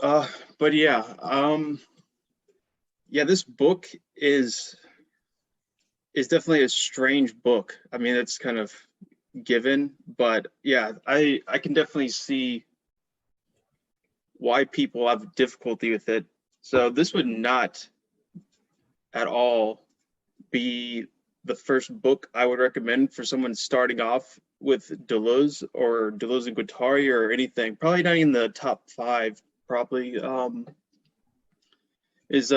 Uh, but yeah, yeah, this book is definitely a strange book. I mean, it's kind of given, but yeah, I can definitely see why people have difficulty with it. So this would not at all be the first book I would recommend for someone starting off with Deleuze or Deleuze and Guattari or anything. Probably not in the top five. Probably is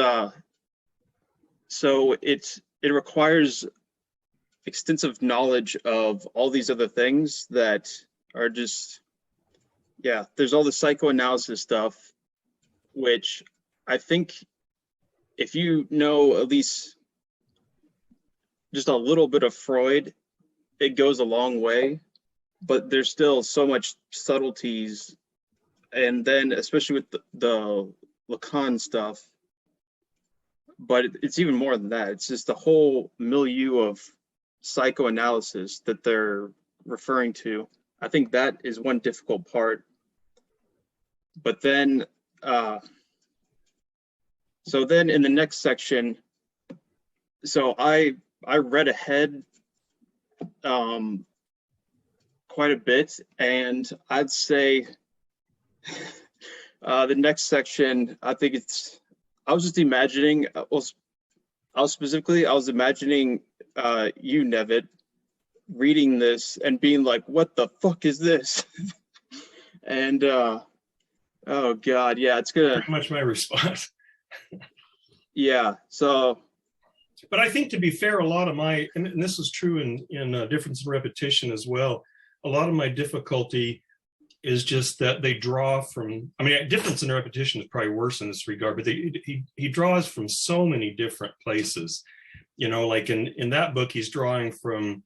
so it requires extensive knowledge of all these other things that are just, yeah, there's all the psychoanalysis stuff, which I think if you know at least just a little bit of Freud, it goes a long way, but there's still so much subtleties. And then especially with the Lacan stuff, but it's even more than that. It's just the whole milieu of psychoanalysis that they're referring to. I think that is one difficult part. But then, so then in the next section, so I read ahead quite a bit, and I'd say the next section, I think I was just imagining, I was imagining you, Nevitt, reading this and being like, what the fuck is this? And oh God, yeah, it's gonna. Pretty much my response. Yeah, so. But I think, to be fair, a lot of my, and this is true in Difference in Repetition as well, a lot of my difficulty is just that they draw from, I mean, Difference in Repetition is probably worse in this regard, but he draws from so many different places. You know, like in that book, he's drawing from,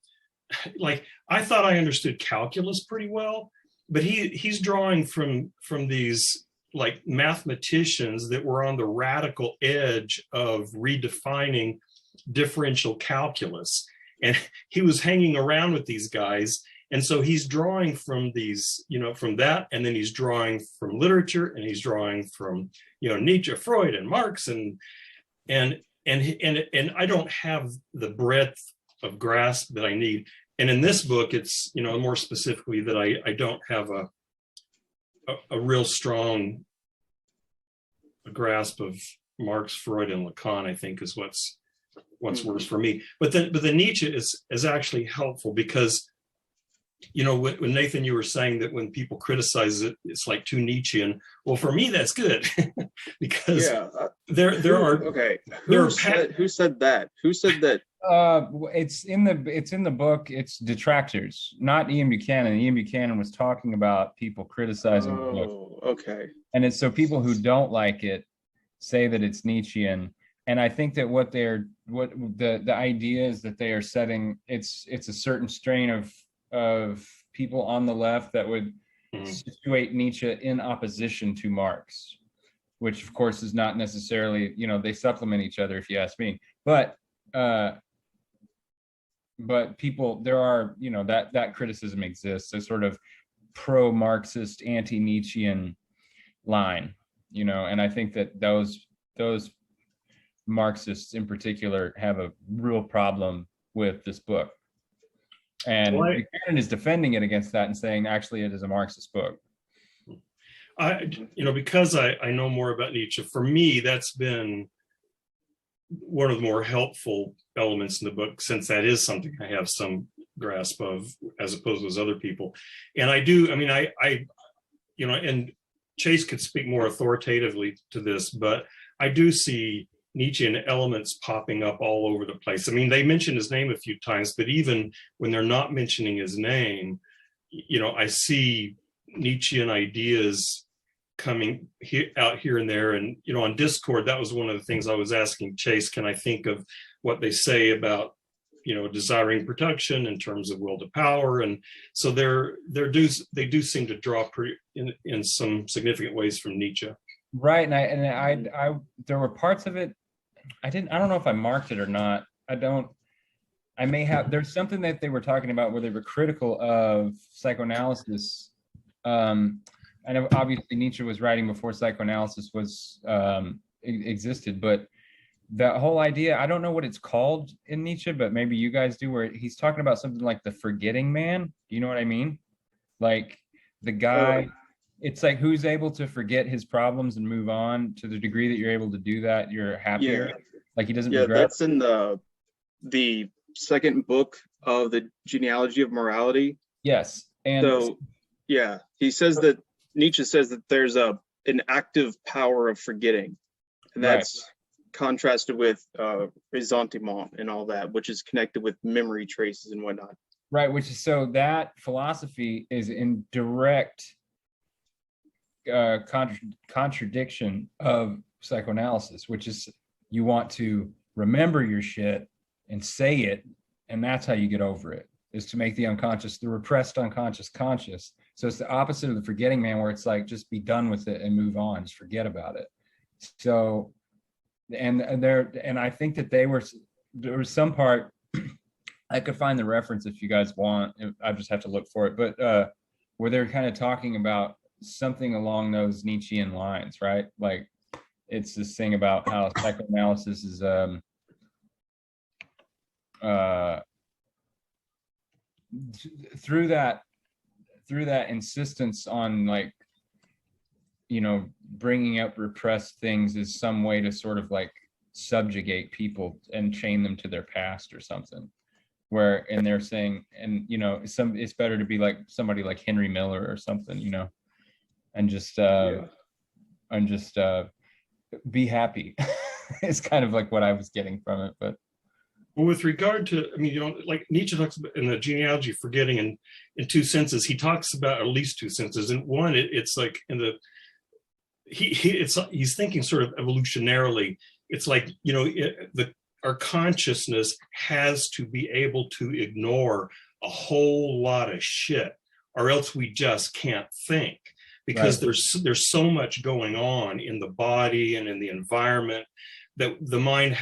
like, I thought I understood calculus pretty well, but he's drawing from these like mathematicians that were on the radical edge of redefining differential calculus. And he was hanging around with these guys. And so he's drawing from these, you know, from that, and then he's drawing from literature, and he's drawing from, you know, Nietzsche, Freud, and Marx, and I don't have the breadth of grasp that I need. And in this book, it's, you know, more specifically that I don't have a real strong grasp of Marx, Freud, and Lacan, I think, is what's worse for me. But the Nietzsche is actually helpful because, you know, when Nathan, you were saying that when people criticize it, it's like too Nietzschean. Well, for me, that's good because there are. Okay, who said that? Who said that? It's in the book. It's detractors, not Ian Buchanan. Ian Buchanan was talking about people criticizing the book. Okay. And it's so people who don't like it say that it's Nietzschean. And I think that what the idea is that they are setting, it's a certain strain of people on the left that would situate Nietzsche in opposition to Marx, which of course is not necessarily, you know, they supplement each other if you ask me. But people, there are, you know, that criticism exists, a sort of pro-Marxist, anti-Nietzschean line, you know, and I think that those Marxists in particular have a real problem with this book. And Buchanan is defending it against that and saying, actually, it is a Marxist book. You know, because I know more about Nietzsche, for me, that's been one of the more helpful elements in the book, since that is something I have some grasp of, as opposed to those other people. And I do, I mean, I you know, and Chase could speak more authoritatively to this, but I do see Nietzschean elements popping up all over the place. I mean, they mention his name a few times, but even when they're not mentioning his name, you know, I see Nietzschean ideas coming out here and there. And, you know, on Discord, that was one of the things I was asking Chase, can I think of what they say about, you know, desiring production in terms of will to power? And so they do seem to draw in some significant ways from Nietzsche. Right. And I there were parts of it, I don't know if I marked it or not. I may have, there's something that they were talking about where they were critical of psychoanalysis. I know obviously Nietzsche was writing before psychoanalysis was existed, but that whole idea, I don't know what it's called in Nietzsche, but maybe you guys do, where he's talking about something like the forgetting man. Do you know what I mean? Like the guy, it's like who's able to forget his problems and move on. To the degree that you're able to do that, you're happier. Yeah. Like he doesn't Yeah, regret. that's in the second book of the genealogy of morality. Yes. And So yeah, he says that Nietzsche says that there's an active power of forgetting, and Right. that's contrasted with ressentiment and all that, which is connected with memory traces and whatnot. right, which is, so that philosophy is in direct contradiction of psychoanalysis, which is you want to remember your shit and say it, and that's how you get over it, is to make the unconscious, the repressed unconscious, conscious. So it's the opposite of the forgetting man, where it's like just be done with it and move on, just forget about it. So and I think that there was some part, I could find the reference if you guys want, I just have to look for it, but where they're kind of talking about something along those Nietzschean lines, right? Like it's this thing about how psychoanalysis is through that insistence on, like, you know, bringing up repressed things is some way to sort of like subjugate people and chain them to their past or something, where, and they're saying, and you know, it's better to be like somebody like Henry Miller or something, you know, and just be happy. It's kind of like what I was getting from it. But well, with regard to, I mean, you know, like Nietzsche talks about in the genealogy of forgetting in two senses. He talks about at least two senses. And one, it's like in the he's thinking sort of evolutionarily. It's like, you know, our consciousness has to be able to ignore a whole lot of shit, or else we just can't think, because right. there's so much going on in the body and in the environment that the mind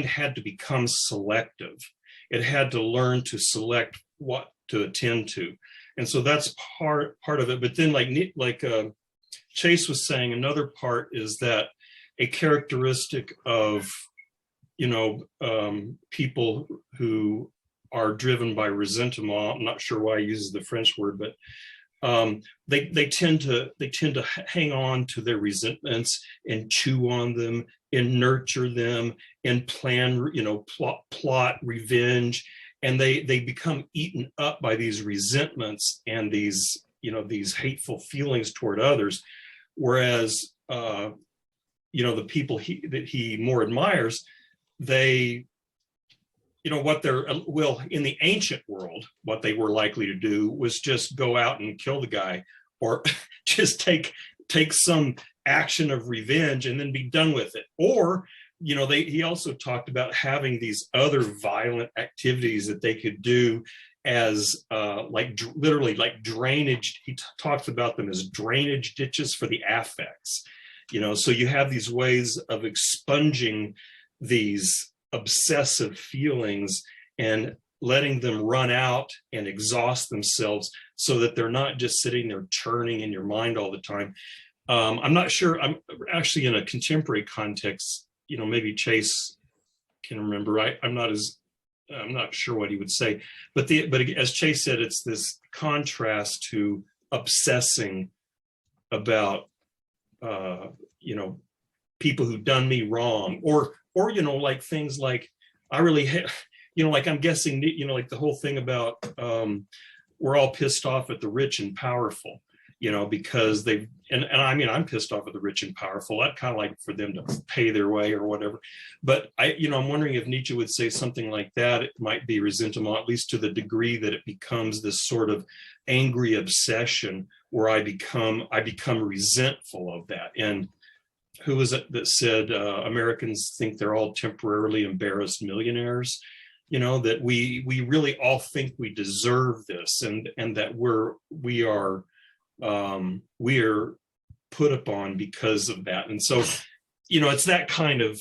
had to become selective. It had to learn to select what to attend to, and so that's part of it. But then, like Chase was saying, another part is that a characteristic of, you know, people who are driven by resentment. I'm not sure why he uses the French word, but they tend to hang on to their resentments and chew on them and nurture them and plan, you know, plot revenge, and they become eaten up by these resentments and these, you know, these hateful feelings toward others. Whereas, you know, the people that he more admires, they, you know, in the ancient world, what they were likely to do was just go out and kill the guy, or just take some action of revenge and then be done with it. Or, you know, he also talked about having these other violent activities that they could do as literally like drainage. He talks about them as drainage ditches for the affects, you know. So you have these ways of expunging these obsessive feelings and letting them run out and exhaust themselves, so that they're not just sitting there churning in your mind all the time. I'm not sure. I'm actually in a contemporary context, you know, maybe Chase can remember. I'm not sure what he would say, but as Chase said, it's this contrast to obsessing about, you know, people who've done me wrong, or, you know, like things like, I really, you know, like I'm guessing, you know, like the whole thing about, we're all pissed off at the rich and powerful, you know, because and I mean, I'm pissed off at the rich and powerful. I'd kind of like for them to pay their way or whatever. But you know, I'm wondering if Nietzsche would say something like that. It might be resentment, at least to the degree that it becomes this sort of angry obsession where I become resentful of that. And who was it that said Americans think they're all temporarily embarrassed millionaires? You know, that we really all think we deserve this, and that we are put upon because of that. And so, you know, it's that kind of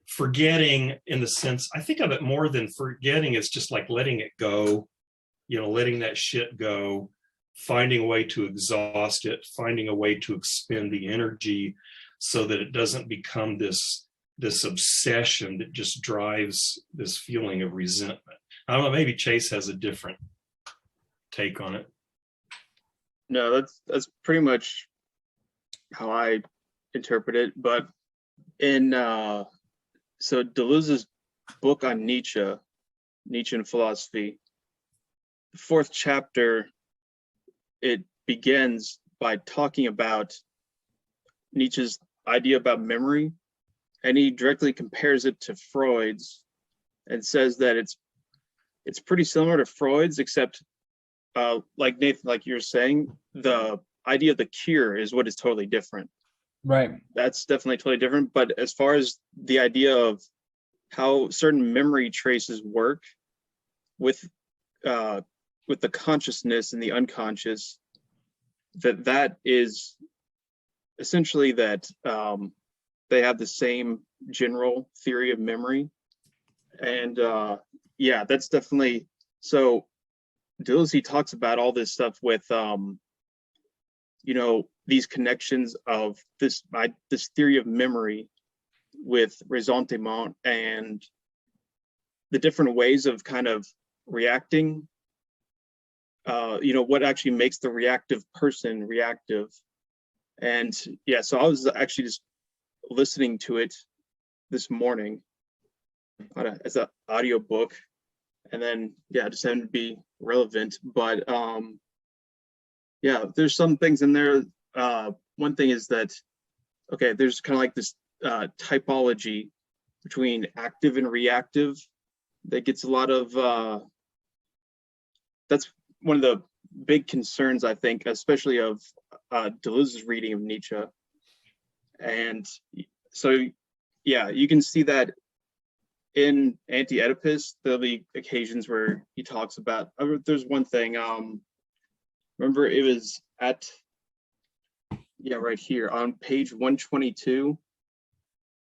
forgetting, in the sense, I think of it more than forgetting. It's just like letting it go, you know, letting that shit go, finding a way to exhaust it, finding a way to expend the energy so that it doesn't become this obsession that just drives this feeling of resentment. I don't know, maybe Chase has a different take on it. No, that's pretty much how I interpret it. But in so Deleuze's book on Nietzsche and philosophy, the fourth chapter, it begins by talking about Nietzsche's idea about memory, and he directly compares it to Freud's and says that it's pretty similar to Freud's, except like Nathan, like you were saying, the idea of the cure is what is totally different. Right. That's definitely totally different. But as far as the idea of how certain memory traces work with the consciousness and the unconscious, that is essentially that they have the same general theory of memory. And yeah, that's definitely so. Deleuze talks about all this stuff with you know, these connections of this theory of memory with ressentiment and the different ways of kind of reacting. You know, what actually makes the reactive person reactive. And yeah, so I was actually just listening to it this morning as an audio book, and then yeah, just happened to be relevant. But yeah, there's some things in there. One thing is that, okay, there's kind of like this typology between active and reactive that gets a lot of, that's one of the big concerns, I think, especially of Deleuze's reading of Nietzsche. And so, yeah, you can see that in Anti-Oedipus. There'll be occasions where he talks about, there's one thing, remember it was at, yeah, right here on page 122.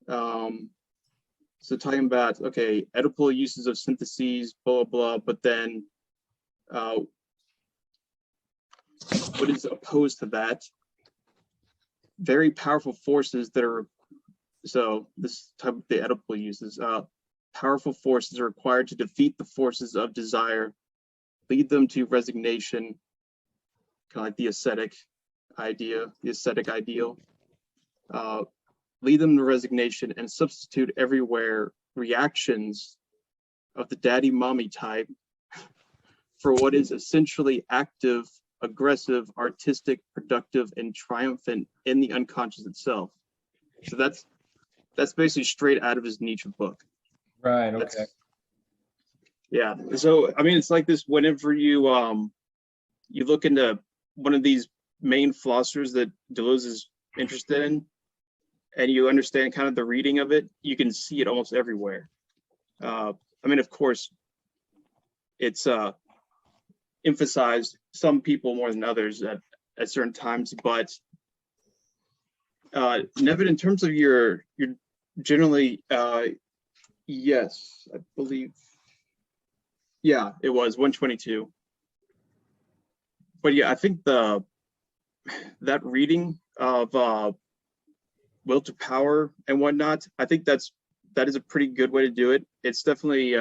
So talking about, okay, Oedipal uses of syntheses, blah, blah, blah, but then what is opposed to that? Very powerful forces that are, so this type of the Oedipal uses, powerful forces are required to defeat the forces of desire, lead them to resignation, kind of like the ascetic idea, the ascetic ideal, lead them to resignation and substitute everywhere reactions of the daddy mommy type for what is essentially active, aggressive, artistic, productive, and triumphant in the unconscious itself. So that's basically straight out of his Nietzsche book. Right. Okay. Yeah. So I mean, it's like this whenever you you look into one of these main philosophers that Deleuze is interested in, and you understand kind of the reading of it, you can see it almost everywhere. I mean, of course, it's emphasized some people more than others at certain times, but Nevin, in terms of your generally, yes, I believe, yeah, it was 122. But yeah, I think that reading of Will to Power and whatnot, I think that is a pretty good way to do it. It's definitely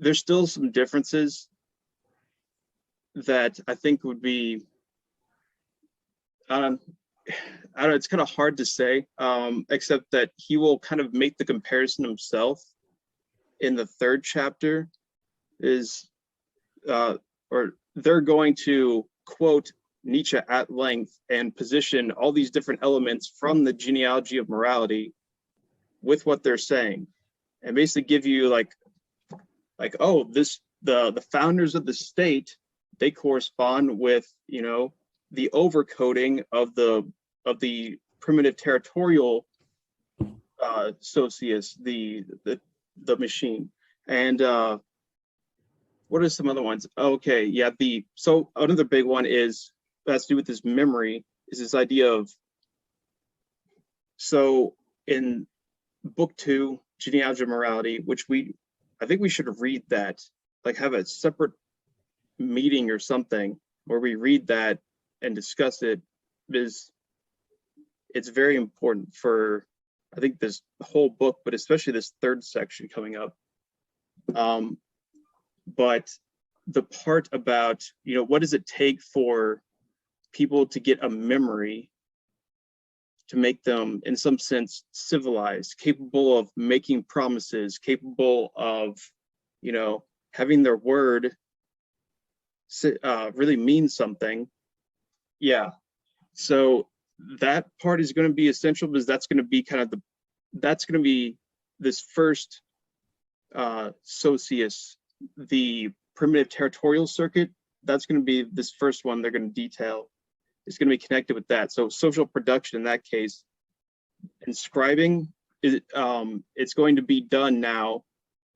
there's still some differences that I think would be, I don't know, it's kind of hard to say, except that he will kind of make the comparison himself in the third chapter, is or they're going to quote Nietzsche at length and position all these different elements from the genealogy of morality with what they're saying, and basically give you like oh, this the founders of the state, they correspond with, you know, the overcoding of the primitive territorial socius, the machine. And what are some other ones? Okay, yeah, so another big one is has to do with this memory, is this idea of, so in book 2, Genealogy of Morality, which I think we should read that, like have a separate meeting or something where we read that and discuss it, is it's very important for, I think, this whole book, but especially this third section coming up. But the part about, what does it take for people to get a memory to make them, in some sense, civilized, capable of making promises, capable of, having their word really mean something. Yeah. So that part is going to be essential, because that's going to be that's going to be this first Socius, the primitive territorial circuit. That's going to be this first one they're going to detail. It's going to be connected with that. So social production in that case, inscribing, it's going to be done now,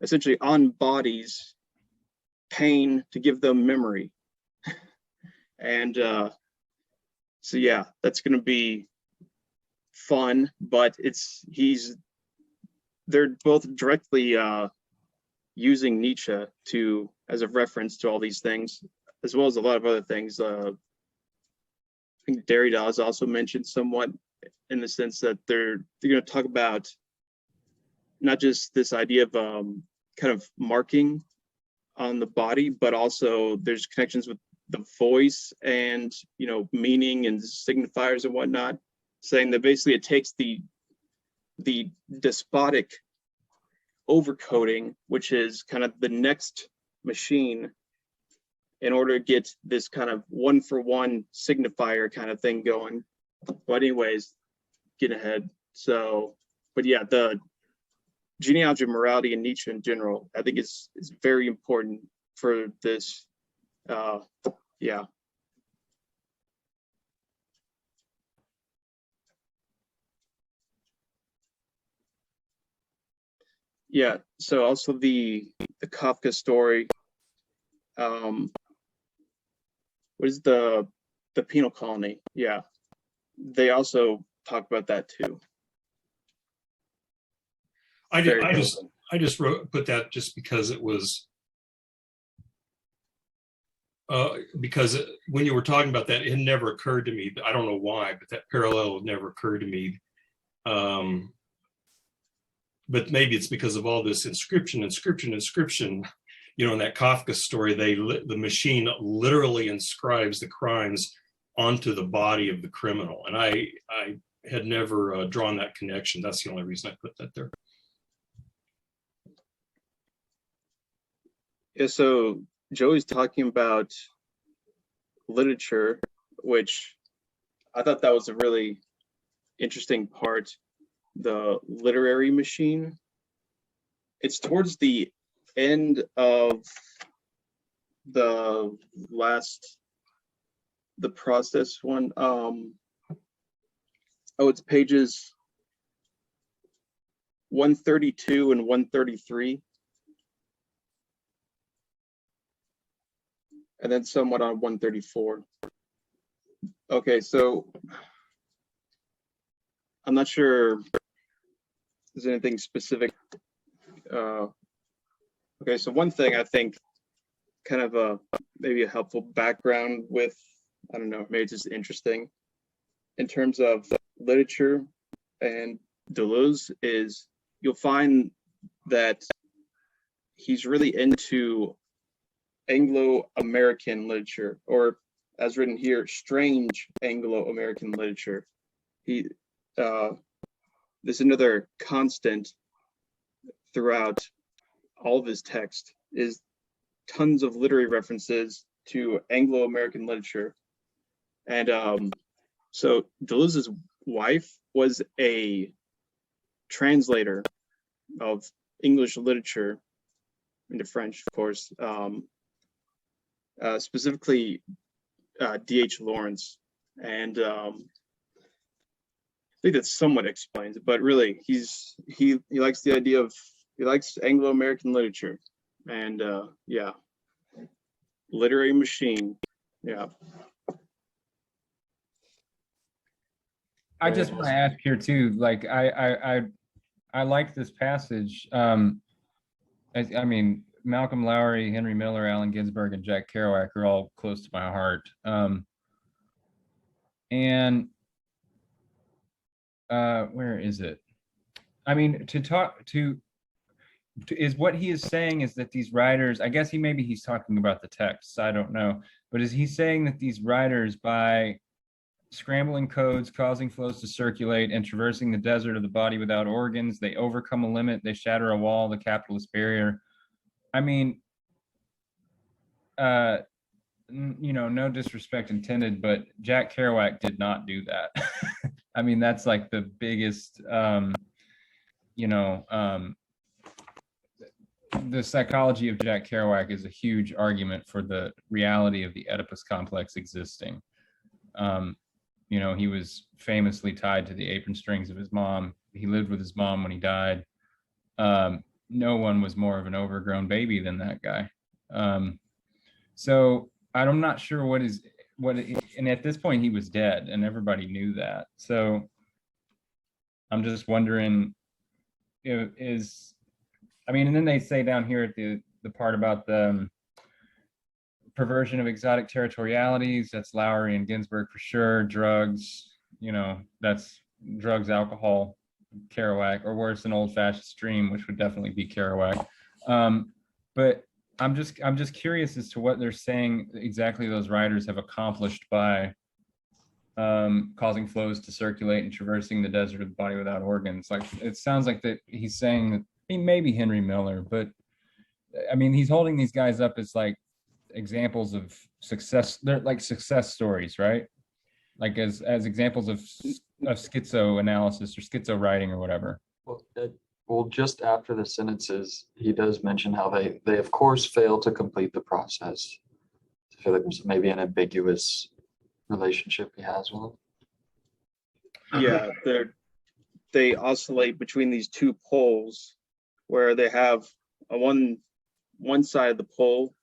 essentially on bodies, pain to give them memory. And so yeah, that's going to be fun, but they're both directly using Nietzsche as a reference to all these things, as well as a lot of other things. I think Derrida has also mentioned somewhat, in the sense that they're going to talk about not just this idea of kind of marking on the body, but also there's connections with the voice and, meaning and signifiers and whatnot, saying that basically it takes the despotic overcoding, which is kind of the next machine, in order to get this kind of one-for-one signifier kind of thing going. But anyways, get ahead. So, but yeah, the genealogy of morality and Nietzsche in general, I think is very important for this. Yeah. Yeah. So also the Kafka story. What is the penal colony? Yeah, they also talk about that too. I just put that just because it was because when you were talking about that, it never occurred to me. I don't know why, but that parallel never occurred to me. But maybe it's because of all this inscription. In that Kafka story, the machine literally inscribes the crimes onto the body of the criminal. And I had never drawn that connection. That's the only reason I put that there. Yeah, so Joey's talking about literature, which I thought that was a really interesting part, the literary machine. It's towards the end of the process one. It's pages 132 and 133. And then somewhat on 134. Okay, so I'm not sure if there's anything specific. Okay, so one thing I think kind of maybe a helpful background with, I don't know, maybe it's just interesting in terms of literature and Deleuze is you'll find that he's really into Anglo-American literature, or as written here, strange Anglo-American literature. There's another constant throughout all of his text is tons of literary references to Anglo-American literature. And so Deleuze's wife was a translator of English literature into French, of course, specifically D.H. Lawrence. And I think that somewhat explains it, but really he likes the idea of, he likes Anglo-American literature. And yeah, literary machine. Yeah. I just want to ask here too, like I like this passage. I mean, Malcolm Lowry, Henry Miller, Allen Ginsberg, and Jack Kerouac are all close to my heart. And where is it? I mean, is what he is saying is that these writers, I guess maybe he's talking about the texts, I don't know, but is he saying that these writers, by scrambling codes, causing flows to circulate, and traversing the desert of the body without organs, they overcome a limit, they shatter a wall, the capitalist barrier? I mean, no disrespect intended, but Jack Kerouac did not do that. I mean, that's like the biggest, the psychology of Jack Kerouac is a huge argument for the reality of the Oedipus complex existing. He was famously tied to the apron strings of his mom. He lived with his mom when he died. No one was more of an overgrown baby than that guy. So I'm not sure and at this point he was dead and everybody knew that. So I'm just wondering, and then they say down here at the part about the perversion of exotic territorialities, that's Lowry and Ginsberg for sure. Drugs, that's drugs, alcohol, Kerouac, or worse, an old-fashioned stream, which would definitely be Kerouac. But I'm just curious as to what they're saying exactly those writers have accomplished by causing flows to circulate and traversing the desert of the body without organs. Like, it sounds like that he's saying that maybe Henry Miller, but I mean, he's holding these guys up as like examples of success. They're like success stories, right? Like as examples of schizo analysis or schizo writing or whatever. Well, just after the sentences, he does mention how they of course fail to complete the process. I feel like there's maybe an ambiguous relationship he has with them. Yeah, they oscillate between these two poles, where they have one side of the pole,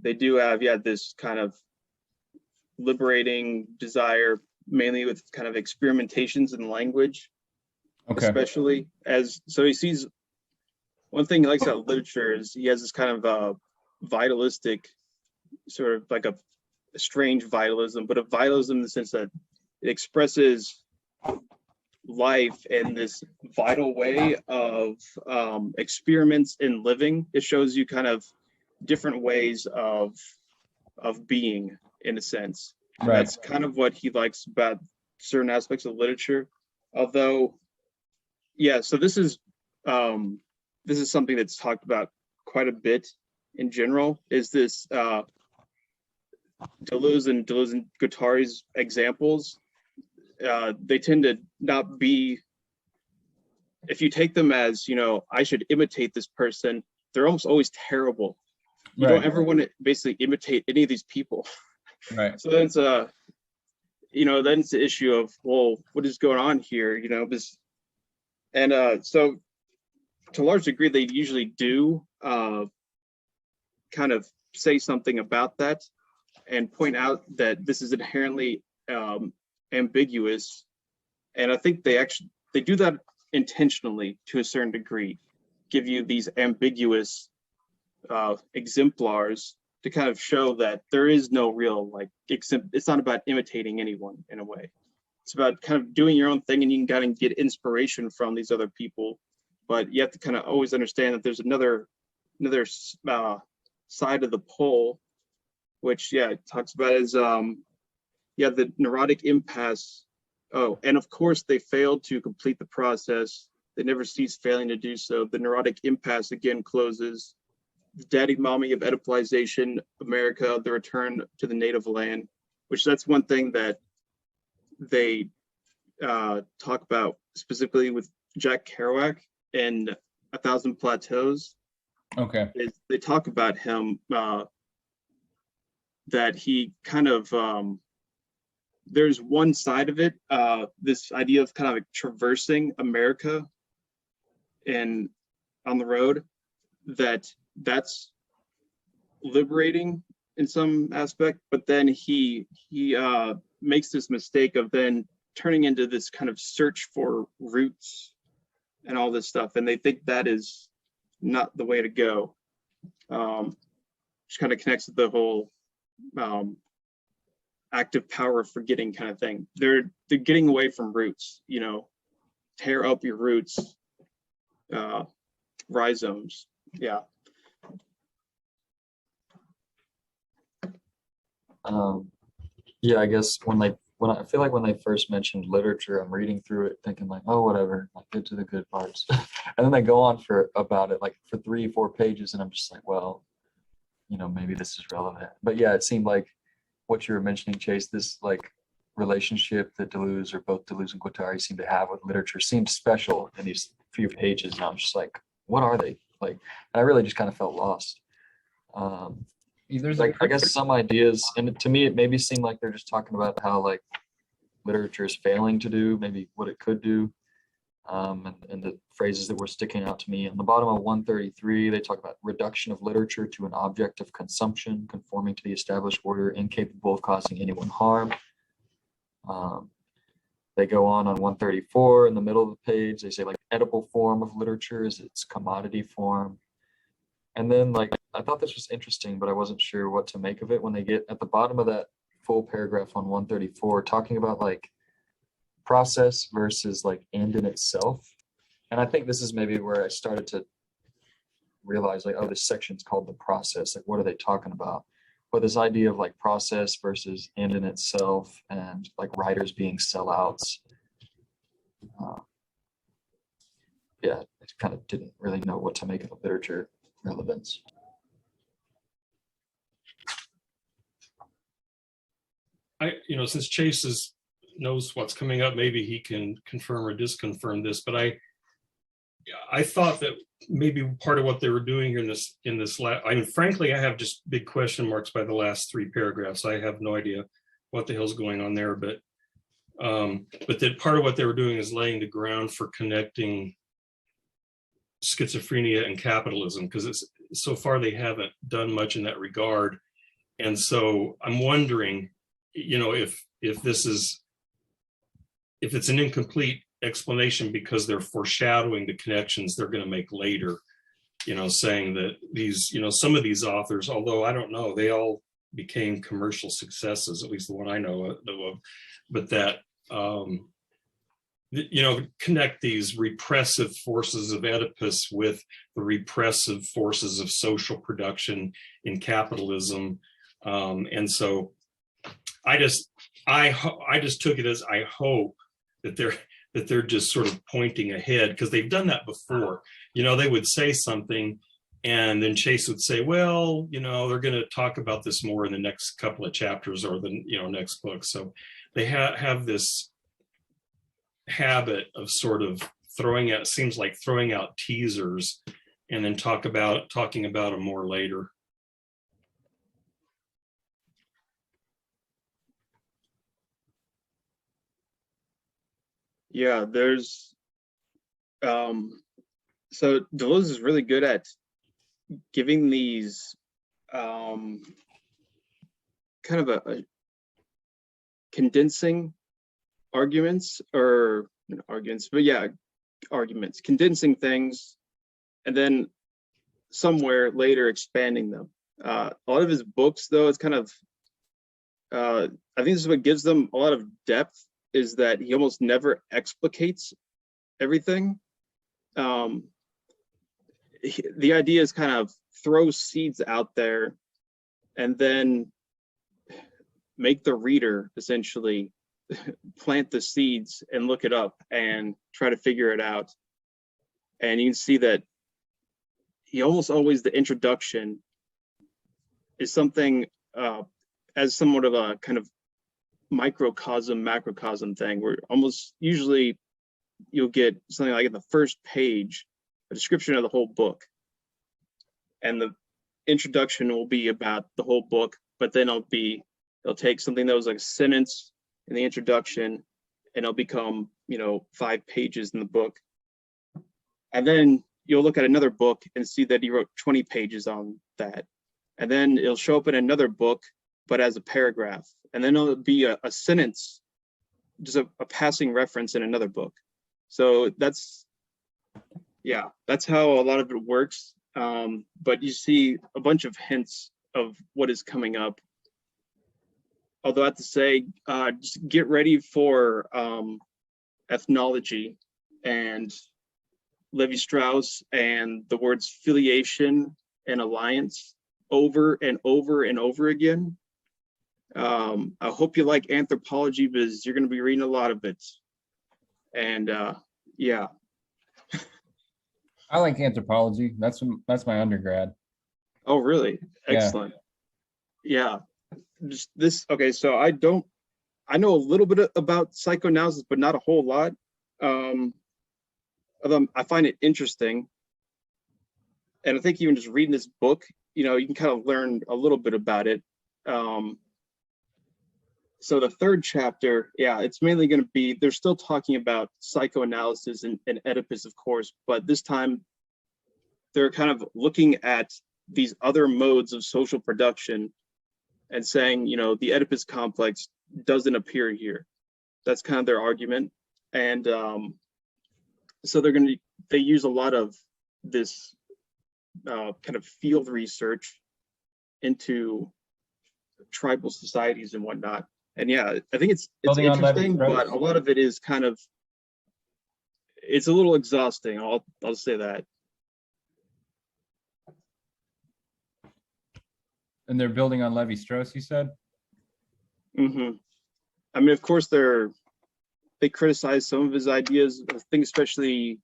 they do have this kind of liberating desire, mainly with kind of experimentations in language. Okay. Especially so he sees, one thing he likes about literature is he has this kind of vitalistic, sort of like a strange vitalism, but a vitalism in the sense that it expresses life in this vital way of experiments in living. It shows you kind of different ways of being, in a sense. Right. That's kind of what he likes about certain aspects of literature. Although, so this is something that's talked about quite a bit in general, is this Deleuze and Guattari's examples. They tend to not be, if you take them as, I should imitate this person, they're almost always terrible. You don't ever want to basically imitate any of these people. Right. So then it's then it's the issue of, well, what is going on here? So to a large degree, they usually do kind of say something about that and point out that this is inherently ambiguous. And I think they do that intentionally to a certain degree, give you these ambiguous exemplars to kind of show that there is no real, it's not about imitating anyone in a way. It's about kind of doing your own thing, and you can kind of get inspiration from these other people, but you have to kind of always understand that there's another side of the pole, which it talks about as the neurotic impasse. Oh, and of course they failed to complete the process. They never cease failing to do so. The neurotic impasse again closes. The daddy mommy of Oedipalization, America, the return to the native land, which that's one thing that they talk about specifically with Jack Kerouac in 1,000 Plateaus. Okay. They talk about him, that he kind of, there's one side of it, this idea of kind of like traversing America and on the road, that's liberating in some aspect, but then he makes this mistake of then turning into this kind of search for roots and all this stuff, and they think that is not the way to go. which kind of connects with the whole active power of forgetting kind of thing. They're getting away from roots, you know, tear up your roots, rhizomes. Yeah. Yeah, I guess when I feel like when they first mentioned literature, I'm reading through it thinking like, oh, whatever, like get to the good parts. And then they go on for about it like for 3-4 pages, and I'm just like, well, you know, maybe this is relevant. But yeah, it seemed like what you were mentioning, Chase, this like relationship that Deleuze, or both Deleuze and Guattari, seem to have with literature seemed special in these few pages. And I'm just like, what are they? Like, and I really just kind of felt lost. There's Like, I guess some ideas, and to me, it maybe seemed like they're just talking about how like literature is failing to do maybe what it could do. And the phrases that were sticking out to me on the bottom of 133, they talk about reduction of literature to an object of consumption, conforming to the established order, incapable of causing anyone harm. They go on 134 in the middle of the page. They say like edible form of literature is its commodity form. And then like, I thought this was interesting, but I wasn't sure what to make of it when they get at the bottom of that full paragraph on 134, talking about like process versus like end in itself. And I think this is maybe where I started to realize like, oh, this section's called the process. Like, what are they talking about? But this idea of like process versus end in itself, and like writers being sellouts. Yeah, I kind of didn't really know what to make of the literature relevance. Since Chase knows what's coming up, maybe he can confirm or disconfirm this, but I thought that maybe part of what they were doing here in this frankly, I have just big question marks by the last 3 paragraphs. I have no idea what the hell's going on there, but that part of what they were doing is laying the ground for connecting schizophrenia and capitalism, because so far they haven't done much in that regard. And so I'm wondering, if it's an incomplete explanation because they're foreshadowing the connections they're going to make later, saying that these, some of these authors, although I don't know, they all became commercial successes, at least the one I know of, but that, connect these repressive forces of Oedipus with the repressive forces of social production in capitalism. And so I just took it as, I hope that they're just sort of pointing ahead, because they've done that before. They would say something and then Chase would say, well, they're going to talk about this more in the next couple of chapters or the next book. So they have this habit of sort of throwing out teasers and then talking about them more later. Yeah, there's so Deleuze is really good at giving these kind of a condensing arguments, condensing things, and then somewhere later expanding them. A lot of his books, though, it's kind of I think this is what gives them a lot of depth, is that he almost never explicates everything. The idea is kind of throw seeds out there and then make the reader essentially plant the seeds and look it up and try to figure it out. And you can see that he almost always, the introduction is something as somewhat of a kind of microcosm, macrocosm thing, where almost usually you'll get something like in the first page, a description of the whole book. And the introduction will be about the whole book, but then it'll take something that was like a sentence in the introduction and it'll become, 5 pages in the book. And then you'll look at another book and see that he wrote 20 pages on that. And then it'll show up in another book, but as a paragraph. And then it'll be a sentence, just a passing reference in another book. So that's how a lot of it works. But you see a bunch of hints of what is coming up. Although I have to say, just get ready for ethnology and Levi-Strauss and the words filiation and alliance over and over and over again. I hope you like anthropology because you're going to be reading a lot of it. And yeah. I like anthropology. That's my undergrad. Oh, really? Excellent. Yeah. Just this. Okay, so I know a little bit about psychoanalysis, but not a whole lot. Although I find it interesting, and I think even just reading this book, you can kind of learn a little bit about it. So the third chapter, yeah, it's mainly going to be, they're still talking about psychoanalysis and Oedipus, of course, but this time they're kind of looking at these other modes of social production and saying, the Oedipus complex doesn't appear here. That's kind of their argument. And so they use a lot of this kind of field research into tribal societies and whatnot. And yeah, I think it's interesting, but a lot of it is kind of, it's a little exhausting. I'll say that. And they're building on Levi-Strauss, you said? Mm-hmm. I mean, of course, they criticize some of his ideas. I think especially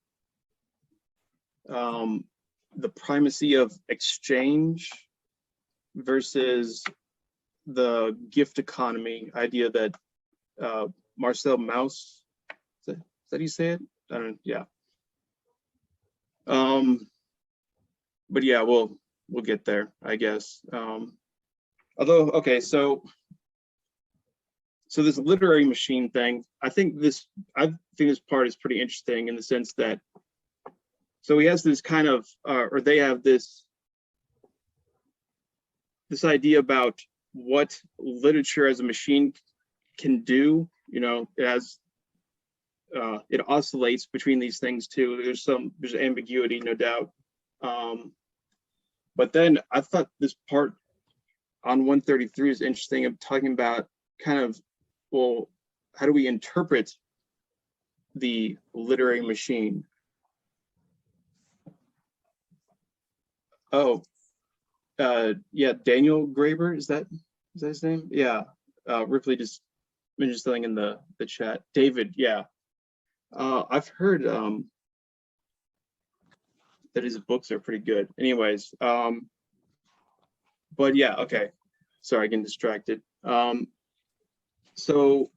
the primacy of exchange versus the gift economy idea that Marcel Mauss, is that how you say it? I don't know. Yeah. But yeah, we'll get there, I guess. Although, okay, so this literary machine thing, I think this part is pretty interesting in the sense that, so he has this kind of, or they have this idea about what literature as a machine can do. It oscillates between these things too. There's ambiguity, no doubt. But then I thought this part on 133 is interesting of talking about kind of, well, how do we interpret the literary machine? Oh, yeah, Daniel Graeber, is that his name? Yeah, Ripley just mentioned something in the chat. David, yeah. I've heard that his books are pretty good. Anyways, but yeah, okay. Sorry, getting distracted. So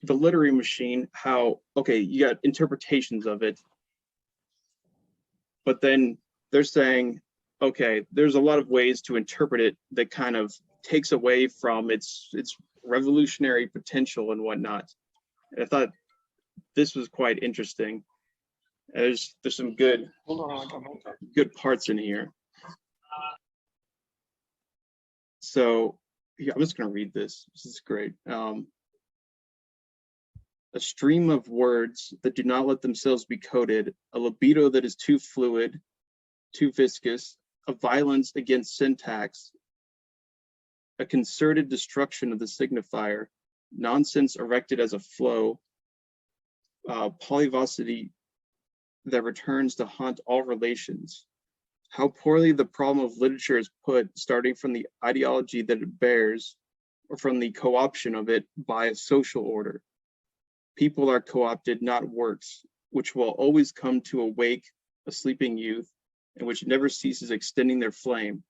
the literary machine, you got interpretations of it, but then they're saying, okay, there's a lot of ways to interpret it that kind of takes away from its revolutionary potential and whatnot. And I thought this was quite interesting. There's some good parts in here. So yeah, I'm just gonna read this. This is great. A stream of words that do not let themselves be coded, a libido that is too fluid, too viscous, a violence against syntax, a concerted destruction of the signifier, nonsense erected as a flow, polyvocity that returns to haunt all relations. How poorly the problem of literature is put, starting from the ideology that it bears, or from the co-option of it by a social order. People are co-opted, not works, which will always come to awake a sleeping youth, and which never ceases extending their flame.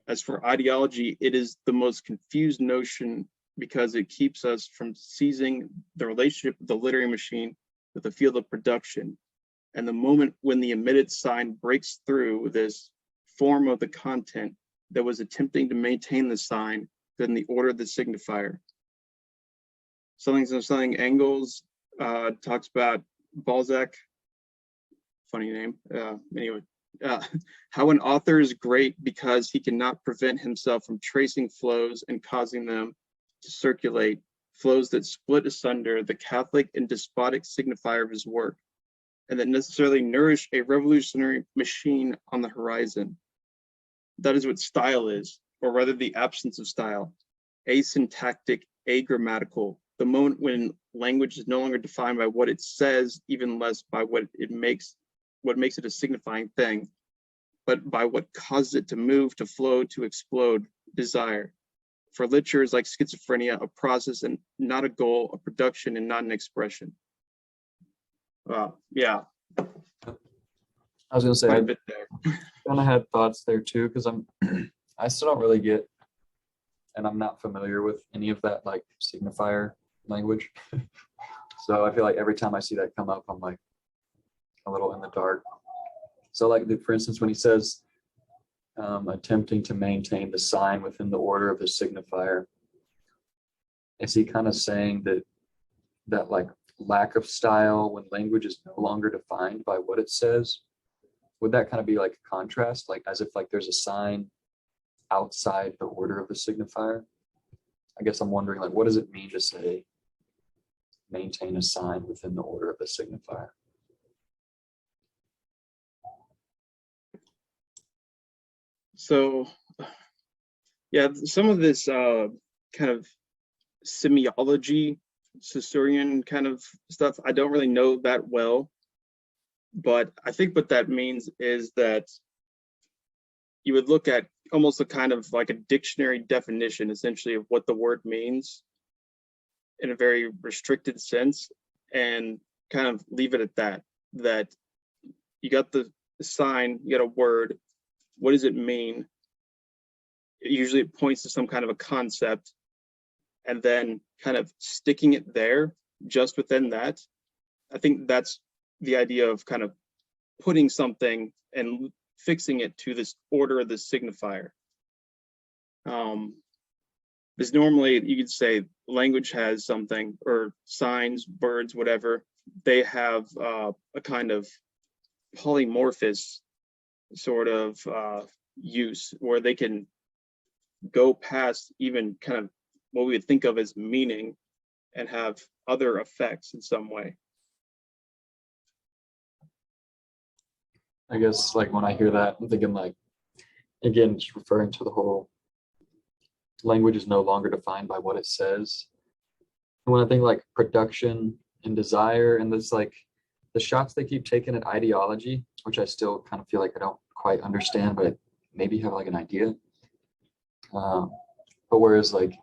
As for ideology, it is the most confused notion because it keeps us from seizing the relationship of the literary machine with the field of production. And the moment when the emitted sign breaks through this form of the content that was attempting to maintain the sign, then the order of the signifier. Something Engels talks about Balzac, funny name. Anyway, how an author is great because he cannot prevent himself from tracing flows and causing them to circulate, flows that split asunder the Catholic and despotic signifier of his work, and that necessarily nourish a revolutionary machine on the horizon. That is what style is, or rather the absence of style. Asyntactic, agrammatical, the moment when language is no longer defined by what it says, even less by what makes it a signifying thing, but by what causes it to move, to flow, to explode, desire. For literature is like schizophrenia, a process and not a goal, a production and not an expression. Yeah. I was gonna say, Quite a I bit there. kind of had thoughts there too, because I still don't really get, and I'm not familiar with any of that like signifier language. So I feel like every time I see that come up, I'm like a little in the dark. So like, for instance, when he says, attempting to maintain the sign within the order of the signifier, is he kind of saying that like lack of style when language is no longer defined by what it says? Would that kind of be like a contrast, like as if like there's a sign outside the order of the signifier? I guess I'm wondering, like, what does it mean to say maintain a sign within the order of the signifier? So, yeah, some of this kind of semiology, Saussurean kind of stuff, I don't really know that well. But I think what that means is that you would look at almost a kind of like a dictionary definition, essentially, of what the word means in a very restricted sense, and kind of leave it at that. That you got the sign, you got a word. What does it mean? Usually it points to some kind of a concept, and then kind of sticking it there just within that. I think that's the idea of kind of putting something and fixing it to this order of the signifier. Because normally you could say language has something, or signs, words, whatever, they have a kind of polymorphous sort of use where they can go past even kind of what we would think of as meaning and have other effects in some way. I guess like when I hear that, I'm thinking like, again, just referring to the whole language is no longer defined by what it says. And when I think like production and desire, and this like the shots they keep taking at ideology, which I still kind of feel like I don't quite understand, but I maybe have like an idea. But whereas like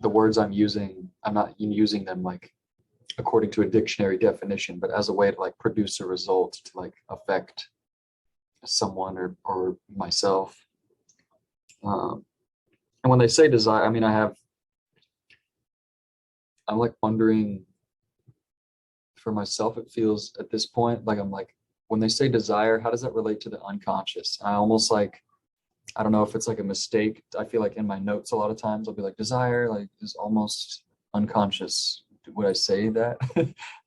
the words I'm using, I'm not using them like according to a dictionary definition, but as a way to like produce a result, to like affect someone or myself. And when they say desire, I mean, I'm like wondering for myself, it feels at this point, like I'm like, when they say desire, how does that relate to the unconscious? I almost like, I don't know if it's like a mistake. I feel like in my notes, a lot of times I'll be like, desire like is almost unconscious. Would I say that?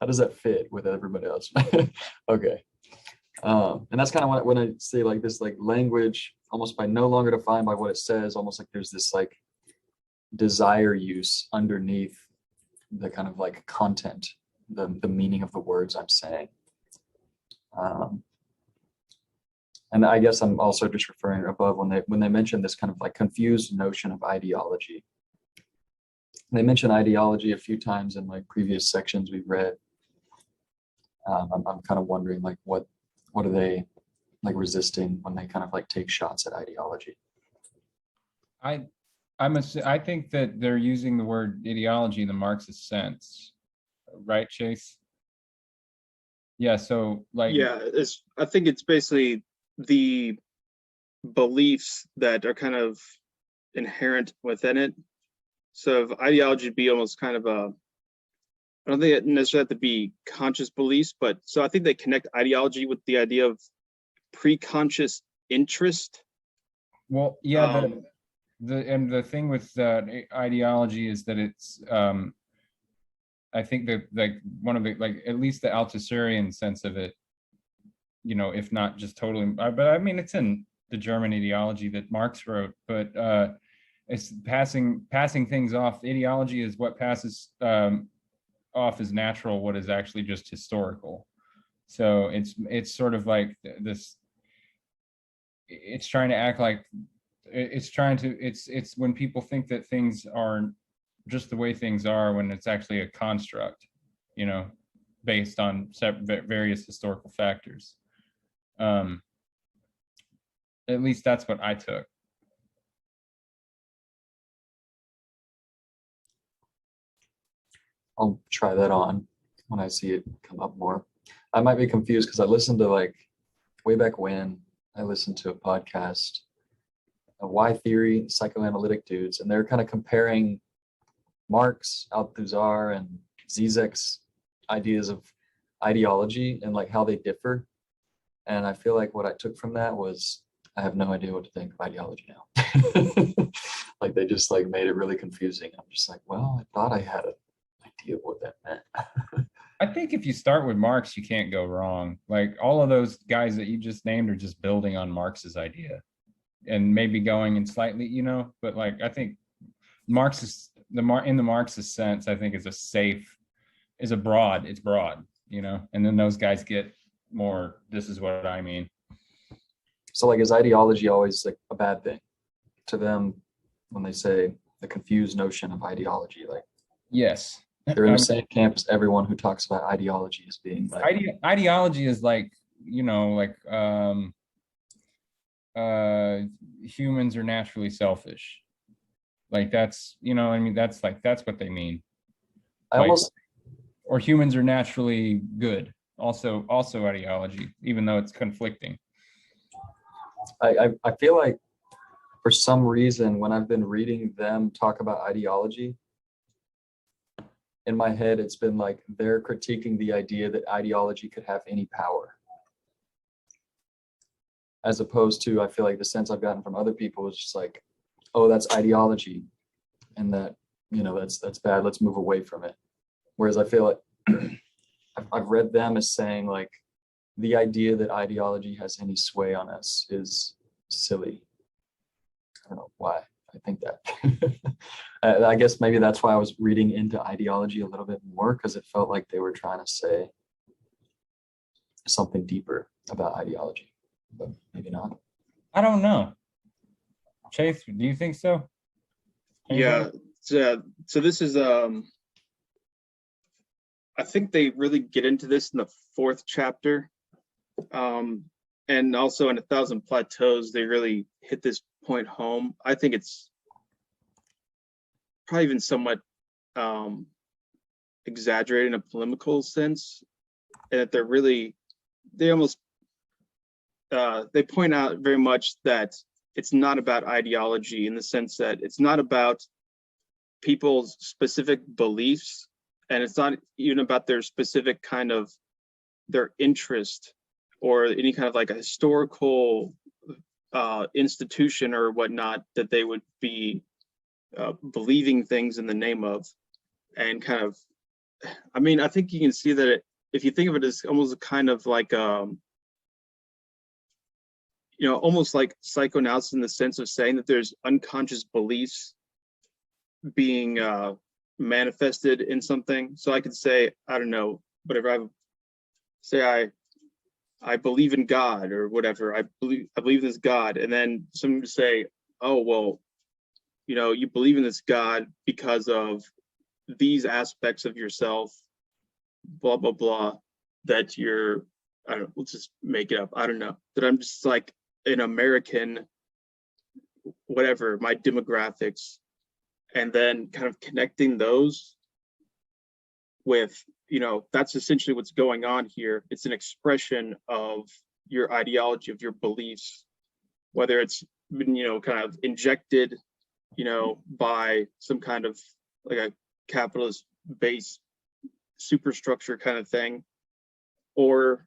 How does that fit with everybody else? Okay. And that's kind of when I say like this, like language almost by no longer defined by what it says, almost like there's this like desire use underneath the kind of like content, the meaning of the words I'm saying. And I guess I'm also just referring above when they mention this kind of like confused notion of ideology. They mention ideology a few times in like previous sections we've read. I'm kind of wondering like what are they like resisting when they kind of like take shots at ideology? I think that they're using the word ideology in the Marxist sense, right, Chase? Yeah. So like, Yeah, I think it's basically the beliefs that are kind of inherent within it. So if ideology would be almost kind of I don't think it necessarily have to be conscious beliefs, but so I think they connect ideology with the idea of pre-conscious interest. well, yeah, the thing with ideology is that it's I think that like one of the like at least the Althuserian sense of it, you know, if not just totally, but I mean it's in the German ideology that Marx wrote, but it's passing things off. Ideology is what passes off as natural, what is actually just historical. So it's sort of like this. It's trying to act like it's when people think that things are just the way things are, when it's actually a construct, you know, based on various historical factors. At least that's what I took. I'll try that on when I see it come up more. I might be confused because I listened to, like, way back when I listened to a podcast, a Y theory, psychoanalytic dudes, and they're kind of comparing Marx, Althusser, and Zizek's ideas of ideology and like how they differ. And I feel like what I took from that was I have no idea what to think of ideology now. Like they just like made it really confusing. I'm just like, well, I thought I had an idea of what that meant. I think if you start with Marx, you can't go wrong. Like all of those guys that you just named are just building on Marx's idea and maybe going in slightly, you know, but like, I think Marxist, in the Marxist sense, I think it's broad, you know, and then those guys get more, this is what I mean. So like, is ideology always like a bad thing to them when they say the confused notion of ideology? Like, yes. They're in the same camp as everyone who talks about ideology as being like ideology is like, you know, like humans are naturally selfish. Like that's, you know, I mean, that's what they mean. Or humans are naturally good. Also ideology, even though it's conflicting. I feel like for some reason when I've been reading them talk about ideology, in my head, it's been like they're critiquing the idea that ideology could have any power. As opposed to, I feel like the sense I've gotten from other people is just like, oh, that's ideology. And that, you know, that's bad. Let's move away from it. Whereas I feel like I've read them as saying like, the idea that ideology has any sway on us is silly. I don't know why I think that. I guess maybe that's why I was reading into ideology a little bit more, because it felt like they were trying to say something deeper about ideology, but maybe not. I don't know. Chase, do you think so? Yeah. So this is I think they really get into this in the 4th chapter. And also in 1,000 Plateaus, they really hit this point home. I think it's probably even somewhat exaggerated in a polemical sense, and that they point out very much that it's not about ideology, in the sense that it's not about people's specific beliefs, and it's not even about their specific kind of their interest or any kind of like a historical institution or whatnot that they would be believing things in the name of. And kind of, I mean, I think you can see that if you think of it as almost a kind of like you know, almost like psychoanalysis, in the sense of saying that there's unconscious beliefs being manifested in something. So I could say, I don't know, whatever, I believe in God or whatever. I believe in this God, and then someone would say, oh, well, you know, you believe in this God because of these aspects of yourself, blah blah blah, that you're, I don't know, let's just make it up, I don't know, that I'm just like an American, whatever, my demographics, and then kind of connecting those with, you know, that's essentially what's going on here. It's an expression of your ideology, of your beliefs, whether it's been, you know, kind of injected, you know, by some kind of like a capitalist base superstructure kind of thing, or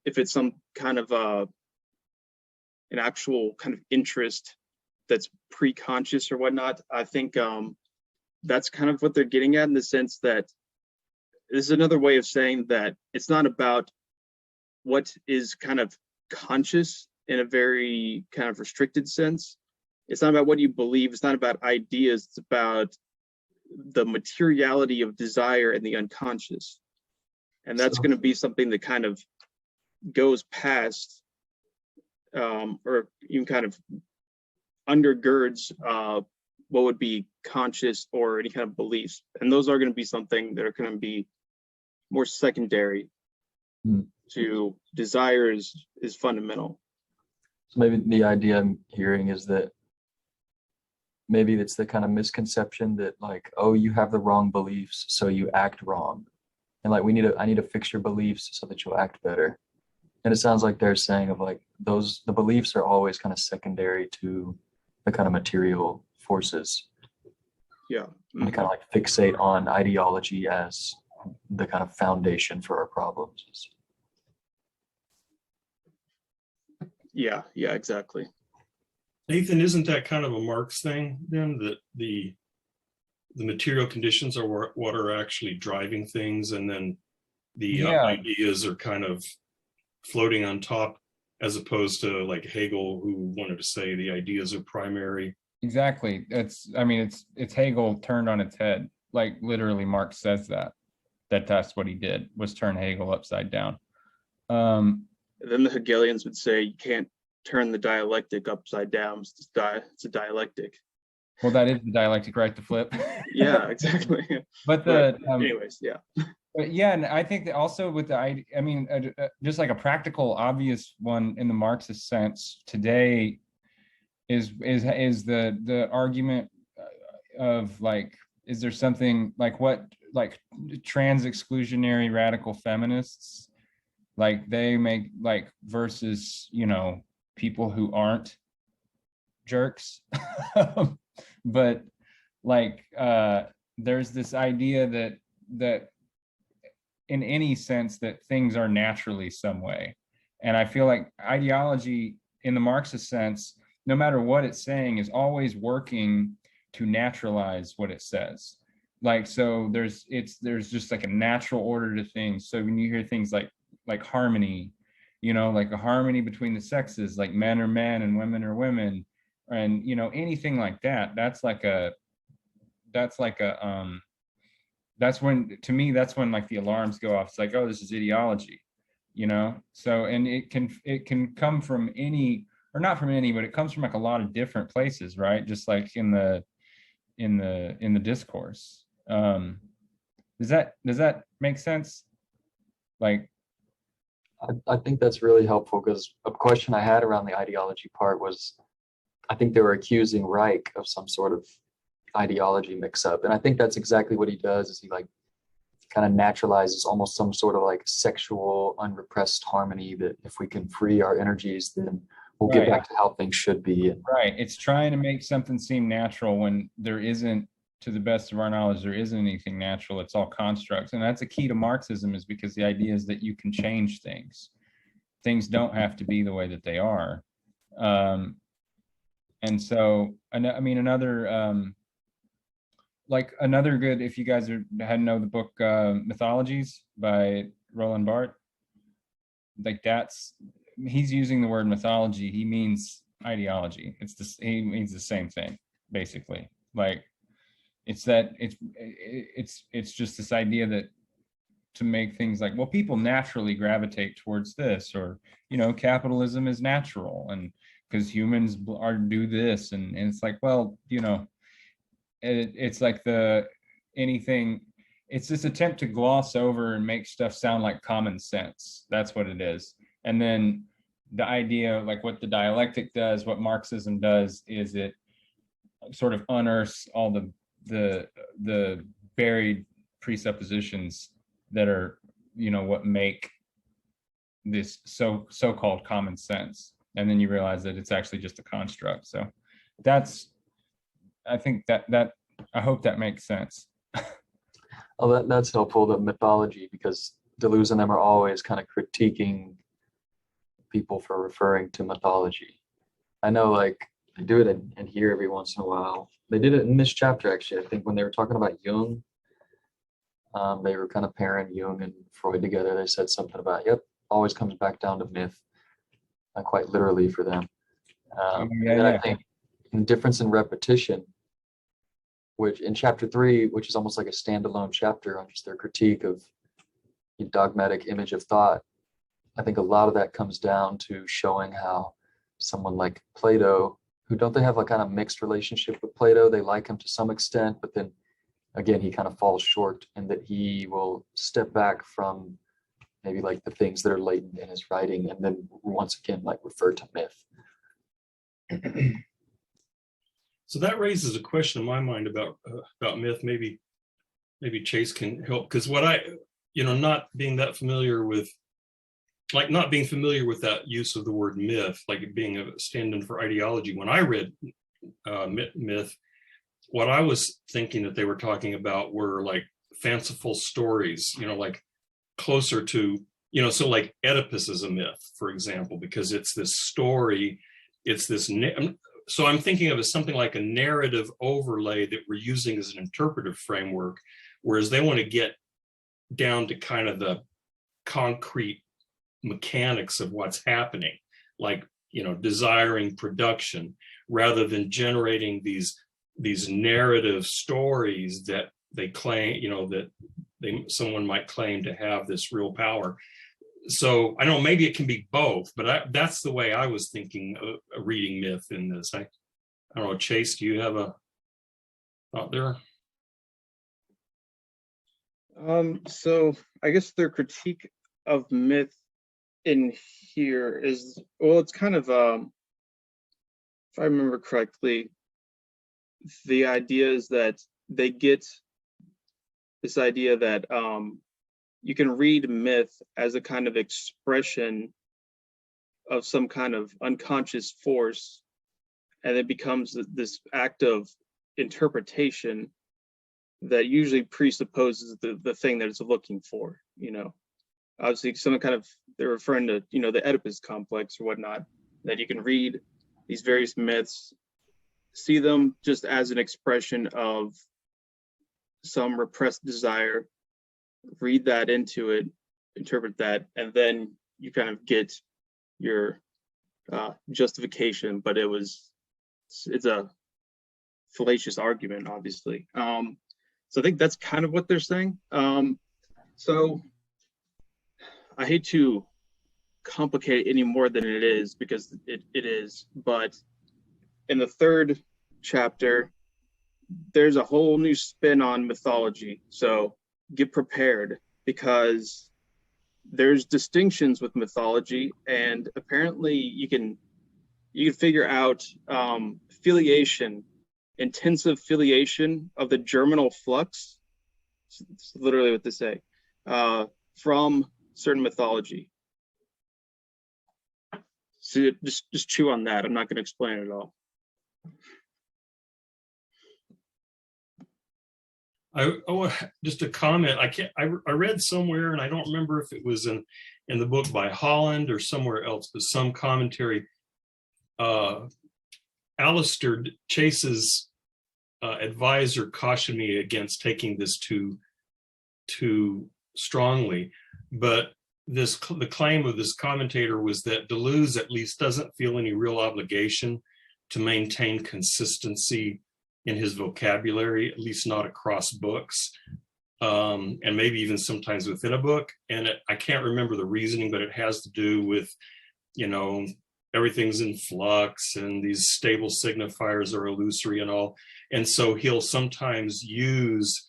if it's some kind of an actual kind of interest that's pre-conscious or whatnot. I think that's kind of what they're getting at, in the sense that this is another way of saying that it's not about what is kind of conscious in a very kind of restricted sense. It's not about what you believe. It's not about ideas. It's about the materiality of desire and the unconscious. And that's So- going to be something that kind of goes past, or even kind of undergirds what would be conscious or any kind of beliefs. And those are going to be something that are going to be more secondary to desire is fundamental. So maybe the idea I'm hearing is that maybe it's the kind of misconception that like, oh, you have the wrong beliefs, so you act wrong. And like I need to fix your beliefs so that you'll act better. And it sounds like they're saying of like the beliefs are always kind of secondary to the kind of material forces. Yeah. And to kind of like fixate on ideology as the kind of foundation for our problems. Yeah, exactly. Nathan, isn't that kind of a Marx thing then, that the material conditions are what are actually driving things, and then the ideas are kind of floating on top, as opposed to like Hegel, who wanted to say the ideas are primary? Exactly. It's Hegel turned on its head. Like literally Marx says that's what he did, was turn Hegel upside down. Then the Hegelians would say you can't turn the dialectic upside down. It's a dialectic. Well, that is the dialectic, right? The flip. Yeah, exactly. But anyways, yeah. But yeah, and I think that also with I mean, just like a practical, obvious one in the Marxist sense today is the argument of like, is there something like what like trans exclusionary radical feminists, like they make like versus, you know, people who aren't jerks. But like there's this idea that in any sense that things are naturally some way. And I feel like ideology in the Marxist sense, no matter what it's saying, is always working to naturalize what it says. Like, so there's just like a natural order to things. So when you hear things like harmony, you know, like a harmony between the sexes, like men are men and women are women, and you know, anything like that, that's when, to me, that's when like the alarms go off. It's like, oh, this is ideology, you know? So, and it can come from any, or not from any, but it comes from like a lot of different places, right? Just like in the discourse. Does that make sense? Like, I think that's really helpful, because a question I had around the ideology part was, I think they were accusing Reich of some sort of ideology mix-up, and I think that's exactly what he does, is he like kind of naturalizes almost some sort of like sexual unrepressed harmony, that if we can free our energies, then we'll get back to how things should be. Right, it's trying to make something seem natural when there isn't. To the best of our knowledge, there isn't anything natural. It's all constructs. And that's a key to Marxism, is because the idea is that you can change things. Things don't have to be the way that they are. And so, I mean, another good, if you guys hadn't know the book Mythologies by Roland Barthes, like he's using the word mythology. He means ideology. He means the same thing, basically. Like, it's just this idea that to make things like, well, people naturally gravitate towards this, or, you know, capitalism is natural, and because humans do this, and it's like, well, you know, it's like it's this attempt to gloss over and make stuff sound like common sense. That's what it is. And then the idea, like what the dialectic does, what Marxism does, is it sort of unearths all the buried presuppositions that are, you know, what make this so-called common sense, and then you realize that it's actually just a construct. So I think that I hope that makes sense. Oh, that's helpful, the mythology, because Deleuze and them are always kind of critiquing people for referring to mythology. I know, like, they do it in here every once in a while. They did it in this chapter, actually. I think when they were talking about Jung, they were kind of pairing Jung and Freud together. They said something about, yep, always comes back down to myth, quite literally for them. And then I think in Difference in Repetition, which in chapter 3, which is almost like a standalone chapter on just their critique of dogmatic image of thought, I think a lot of that comes down to showing how someone like Plato, who don't they have a kind of mixed relationship with Plato? They like him to some extent, but then again, he kind of falls short, and that he will step back from maybe like the things that are latent in his writing, and then once again, like refer to myth. So that raises a question in my mind about myth. Maybe Chase can help, because what I, not being familiar with that use of the word myth, like it being a stand-in for ideology. When I read myth, what I was thinking that they were talking about were like fanciful stories, like closer to, so like Oedipus is a myth, for example, because it's this story, it's this, so I'm thinking of it as something like a narrative overlay that we're using as an interpretive framework, whereas they want to get down to kind of the concrete mechanics of what's happening, like, desiring production, rather than generating these narrative stories that they claim, that someone might claim to have this real power. So I know maybe it can be both, but that's the way I was thinking of reading myth in this. I don't know, Chase, do you have a thought there? So I guess their critique of myth in here is, well, it's kind of, if I remember correctly, the idea is that they get this idea that you can read myth as a kind of expression of some kind of unconscious force, and it becomes this act of interpretation that usually presupposes the thing that it's looking for. Obviously some kind of, they're referring to the Oedipus complex or whatnot, that you can read these various myths, see them just as an expression of some repressed desire, read that into it, interpret that, and then you kind of get your justification. But it's a fallacious argument, obviously. So I think that's kind of what they're saying. So I hate to complicate it any more than it is, because it is, but in the third chapter, there's a whole new spin on mythology. So get prepared, because there's distinctions with mythology, and apparently you can figure out filiation, intensive filiation of the germinal flux. It's literally what they say, from certain mythology. So just chew on that. I'm not going to explain it all. Just a comment. I read somewhere, and I don't remember if it was in the book by Holland or somewhere else, but some commentary. Alistair Chase's advisor cautioned me against taking this too strongly, but the claim of this commentator was that Deleuze at least doesn't feel any real obligation to maintain consistency in his vocabulary, at least not across books, and maybe even sometimes within a book. And I can't remember the reasoning, but it has to do with, everything's in flux and these stable signifiers are illusory and all. And so he'll sometimes use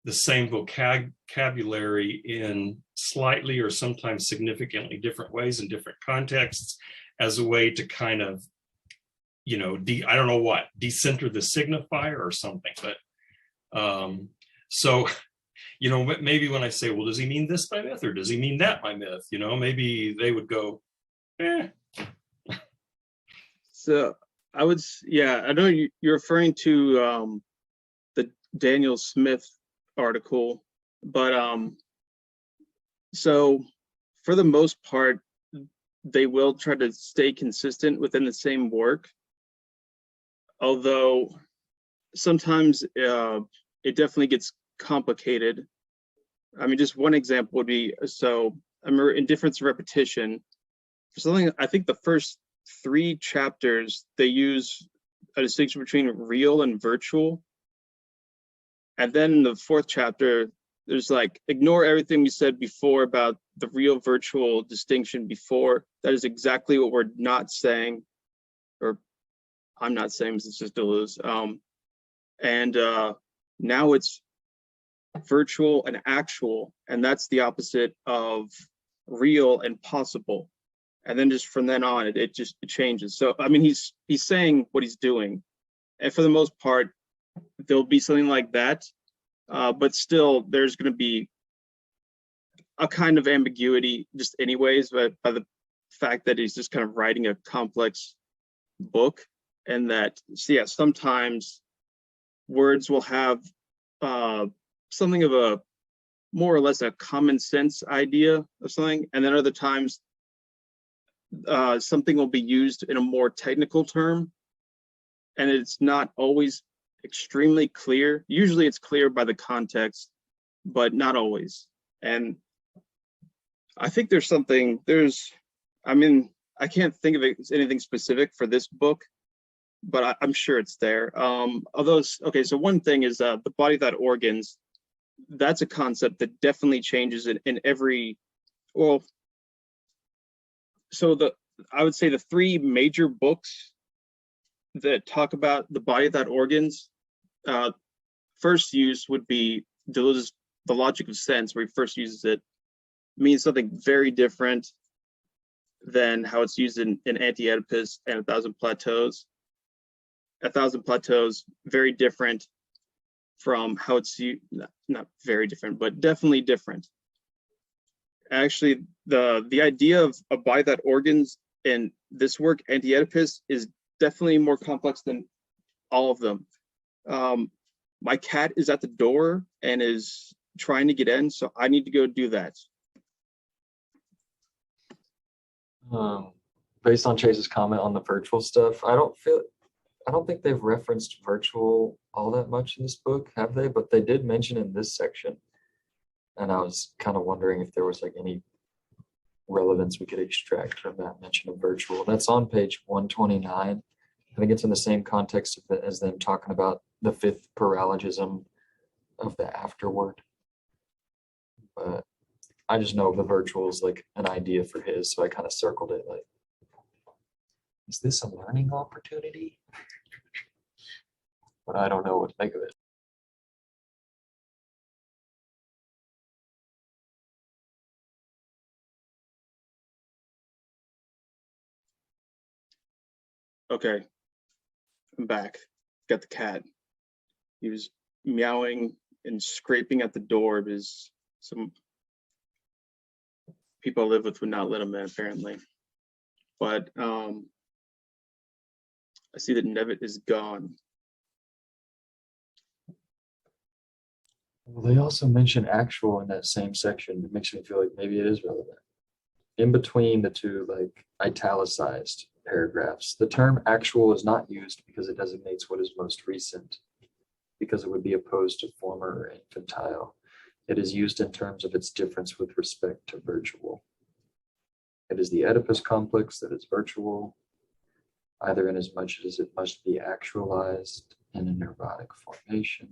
the same vocabulary in slightly or sometimes significantly different ways in different contexts, as a way to kind of, I don't know what, decenter the signifier or something. But so, maybe when I say, well, does he mean this by myth or does he mean that by myth? Maybe they would go, eh. So I know you're referring to the Daniel Smith article, but so for the most part, they will try to stay consistent within the same work, although sometimes it definitely gets complicated. I mean, just one example would be, so I remember Indifference and Repetition, for something, I think the first 3 chapters, they use a distinction between real and virtual. And then in the 4th chapter, There's like, ignore everything we said before about the real virtual distinction before. That is exactly what we're not saying, or I'm not saying, because it's just Deleuze. And now it's virtual and actual, and that's the opposite of real and possible. And then just from then on, it changes. So I mean, he's saying what he's doing, and for the most part, there'll be something like that, but still, there's going to be a kind of ambiguity, just anyways, by the fact that he's just kind of writing a complex book, and that, so yeah, sometimes words will have something of a more or less a common sense idea of something, and then other times something will be used in a more technical term, and it's not always extremely clear. Usually it's clear by the context, but not always. And I think I mean, I can't think of anything specific for this book, but I'm sure it's there. Although, okay, so one thing is the body without organs. That's a concept that definitely changes in every, well, so I would say the three major books that talk about the body without organs, first use would be Deleuze's The Logic of Sense, where he first uses it, means something very different than how it's used in Anti-Oedipus and A Thousand Plateaus. A Thousand Plateaus, very different from how it's used, not very different, but definitely different. Actually, the idea of a body without organs in this work, Anti-Oedipus, is definitely more complex than all of them. My cat is at the door and is trying to get in, so I need to go do that. Based on Chase's comment on the virtual stuff, I don't think they've referenced virtual all that much in this book, have they? But they did mention in this section, and I was kind of wondering if there was like any relevance we could extract from that mention of virtual. That's on page 129. I think it's in the same context as them talking about the fifth paralogism of the afterward. But I just know the virtual is like an idea for his, so I kind of circled it like, is this a learning opportunity? But I don't know what to make of it. Okay, I'm back. Got the cat. He was meowing and scraping at the door because some people I live with would not let him in, apparently. But I see that Nevitt is gone. Well, they also mention actual in that same section. It makes me feel like maybe it is relevant. In between the two like italicized paragraphs, the term actual is not used because it designates what is most recent, because it would be opposed to former or infantile. It is used in terms of its difference with respect to virtual. It is the Oedipus complex that is virtual, either in as much as it must be actualized in a neurotic formation.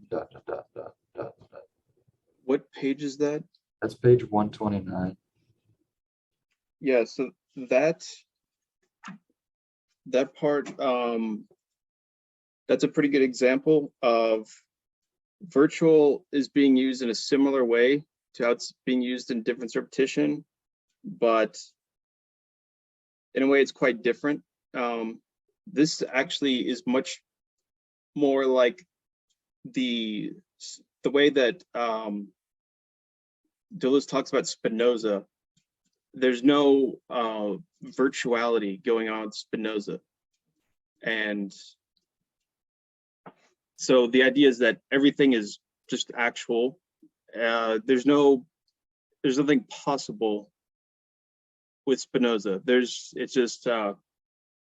What page is that? That's page 129. Yeah, so that part, that's a pretty good example of virtual is being used in a similar way to how it's being used in difference repetition, but in a way it's quite different. This actually is much more like the way that Deleuze talks about Spinoza. There's no virtuality going on with Spinoza. And so the idea is that everything is just actual. There's nothing possible with Spinoza. It's just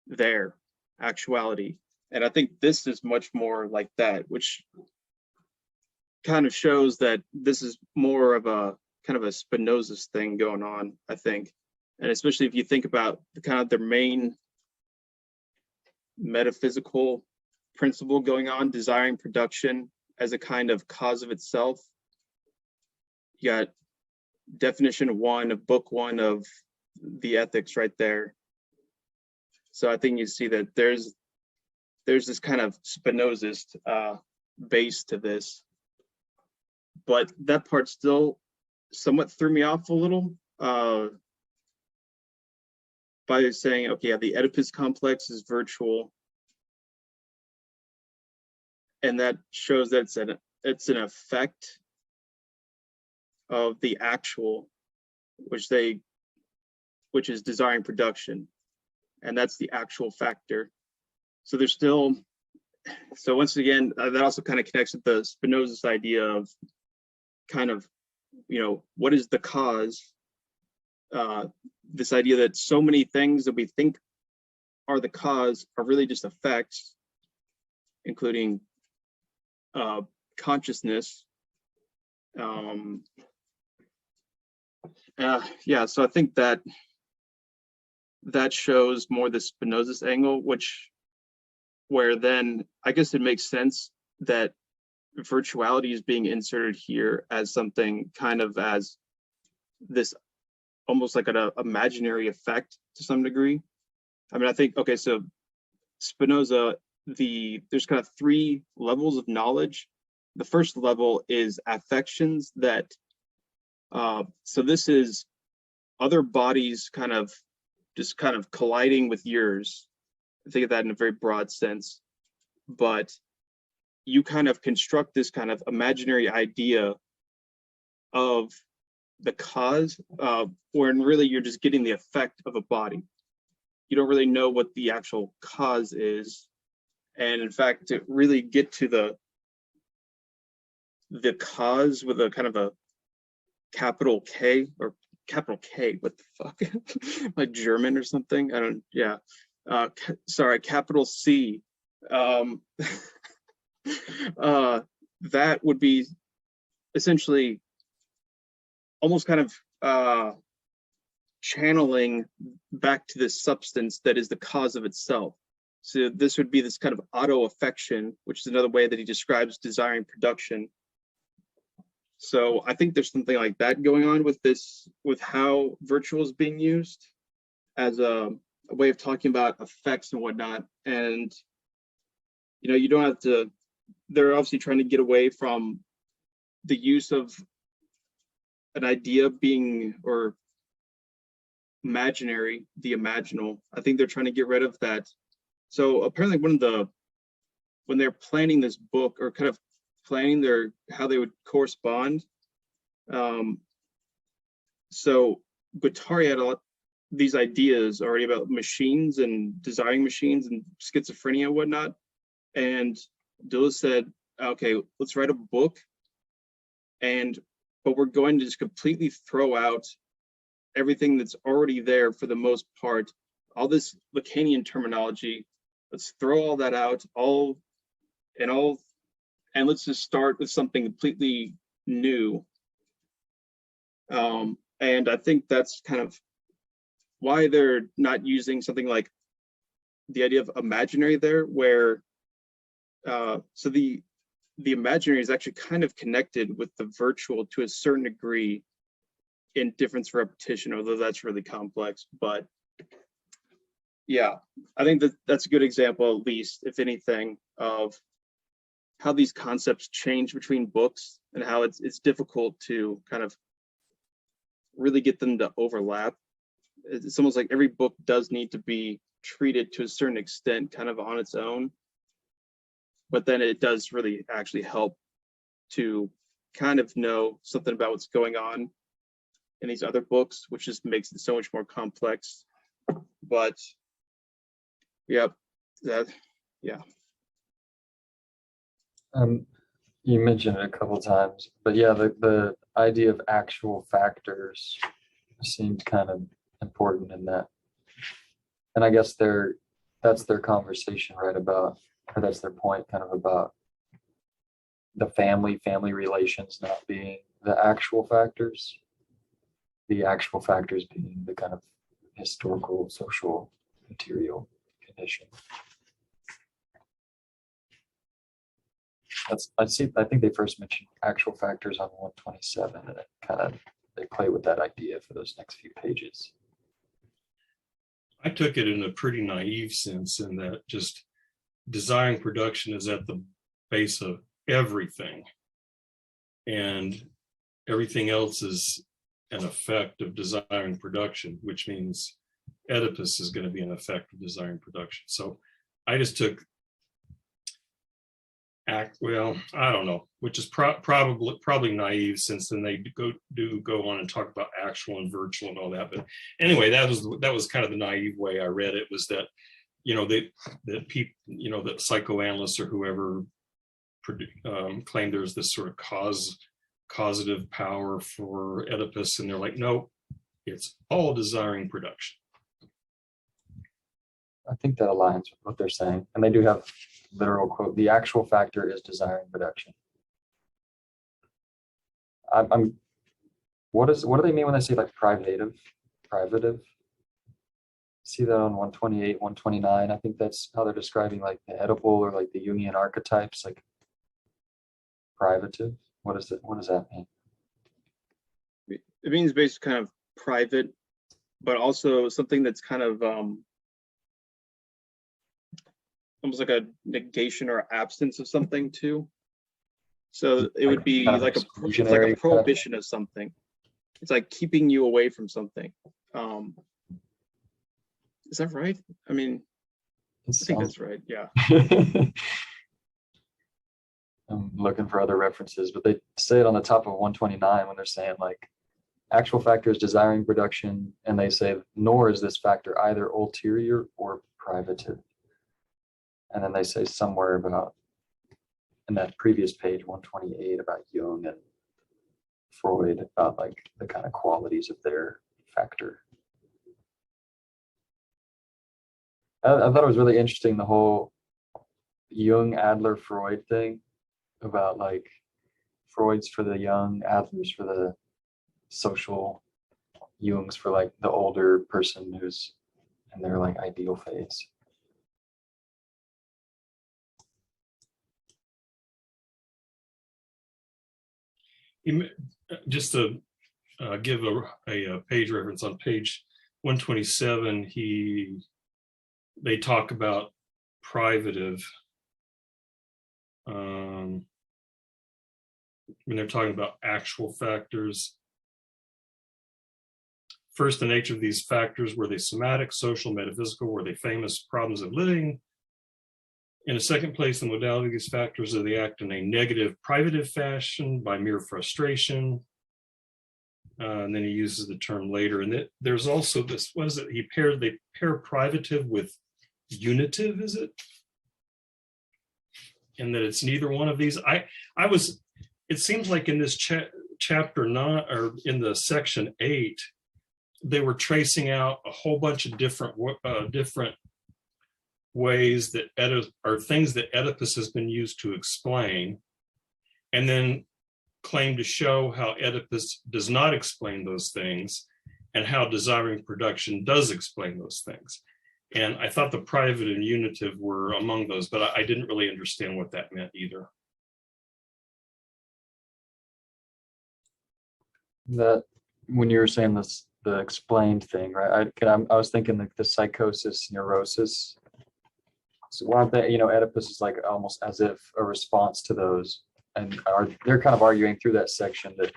there, actuality. And I think this is much more like that, which kind of shows that this is more of a kind of a Spinoza's thing going on, I think. And especially if you think about the kind of their main metaphysical principle going on, desiring production as a kind of cause of itself. you got definition 1 of book 1 of the ethics right there. So I think you see that there's this kind of Spinozist base to this, but that part still somewhat threw me off a little by saying, okay, yeah, the Oedipus complex is virtual, and that shows that it's an effect of the actual, which is desiring production, and that's the actual factor. So there's still, so once again, that also kind of connects with the Spinozist idea of kind of, what is the cause? This idea that so many things that we think are the cause are really just effects, including consciousness. Yeah, so I think that shows more the Spinozist angle, where then I guess it makes sense that virtuality is being inserted here as something kind of as this almost like an imaginary effect to some degree. I mean, I think, okay, so Spinoza, there's kind of 3 levels of knowledge. The first level is affections that, so this is other bodies kind of colliding with yours. I think of that in a very broad sense, but you kind of construct this kind of imaginary idea of the cause, when really you're just getting the effect of a body. You don't really know what the actual cause is. And in fact, to really get to the cause with a kind of a capital K, or capital K, what the fuck? Like German or something? I don't, yeah. Sorry, capital C. That would be essentially almost kind of channeling back to this substance that is the cause of itself. So this would be this kind of auto-affection, which is another way that he describes desiring production. So I think there's something like that going on with this, with how virtual is being used as a way of talking about effects and whatnot. And, you don't have to, they're obviously trying to get away from the use of an idea being, or imaginary, the imaginal. I think they're trying to get rid of that. So apparently when they're planning this book, or kind of planning how they would correspond, so Guattari had these ideas already about machines and desiring machines and schizophrenia and whatnot. And Deleuze said, okay, let's write a book, but we're going to just completely throw out everything that's already there for the most part, all this Lacanian terminology. Let's throw all that out, and let's just start with something completely new. And I think that's kind of why they're not using something like the idea of imaginary there, where so the imaginary is actually kind of connected with the virtual to a certain degree in difference repetition, although that's really complex. But yeah, I think that's a good example, at least, if anything, of how these concepts change between books and how it's difficult to kind of really get them to overlap. It's almost like every book does need to be treated to a certain extent kind of on its own, but then it does really actually help to kind of know something about what's going on in these other books, which just makes it so much more complex. But yeah, yeah. You mentioned it a couple times, but yeah, the idea of actual factors seems kind of important in that. And I guess that's their conversation, right, about, or that's their point kind of about the family relations not being the actual factors, the actual factors being the kind of historical, social, material condition. I think they first mentioned actual factors on 127, and it kind of they play with that idea for those next few pages. I took it in a pretty naive sense, in that just desiring production is at the base of everything, and everything else is an effect of desiring production, which means Oedipus is going to be an effect of desiring production. So I just took well, I don't know, which is probably naive, since then they go on and talk about actual and virtual and all that. But anyway, that was kind of the naive way I read it, was that, that people, that psychoanalysts or whoever claim there's this sort of causative power for Oedipus, and they're like, no, it's all desiring production. I think that aligns with what they're saying, and they do have literal quote: "The actual factor is desiring production." What do they mean when they say like privative? See that on 128, 129. I think that's how they're describing like the Oedipal or like the Jungian archetypes, like privative. What does that mean? It means basically kind of private, but also something that's kind of almost like a negation or absence of something too. So it would be kind of like a exclusionary prohibition of something. It's like keeping you away from something. Is that right? I mean, I think that's right. Yeah. I'm looking for other references, but they say it on the top of 129 when they're saying like actual factor is desiring production, and they say nor is this factor either ulterior or privative. And then they say somewhere about in that previous page 128 about Jung and Freud about like the kind of qualities of their factor. I thought it was really interesting, the whole Jung, Adler, Freud thing, about like Freud's for the young, Adler's for the social, Jung's for like the older person who's in their like ideal phase. Just to give a page reference, on page 127, they talk about privative when they're talking about actual factors. First, the nature of these factors: were they somatic, social, metaphysical? Were they famous problems of living? In a second place, the modality of these factors, are they act in a negative, privative fashion by mere frustration? And then he uses the term later. And there's also this, what is it? They pair privative with unitive, is it? And that it's neither one of these. It seems like in this chapter 9, or in the section 8, they were tracing out a whole bunch of different ways that are things that Oedipus has been used to explain, and then claim to show how Oedipus does not explain those things, and how desiring production does explain those things. And I thought the private and unitive were among those, but I didn't really understand what that meant either. That when you were saying this, the explained thing, right? I was thinking like the psychosis, neurosis. So one thing, Oedipus is like almost as if a response to those, and they're kind of arguing through that section that,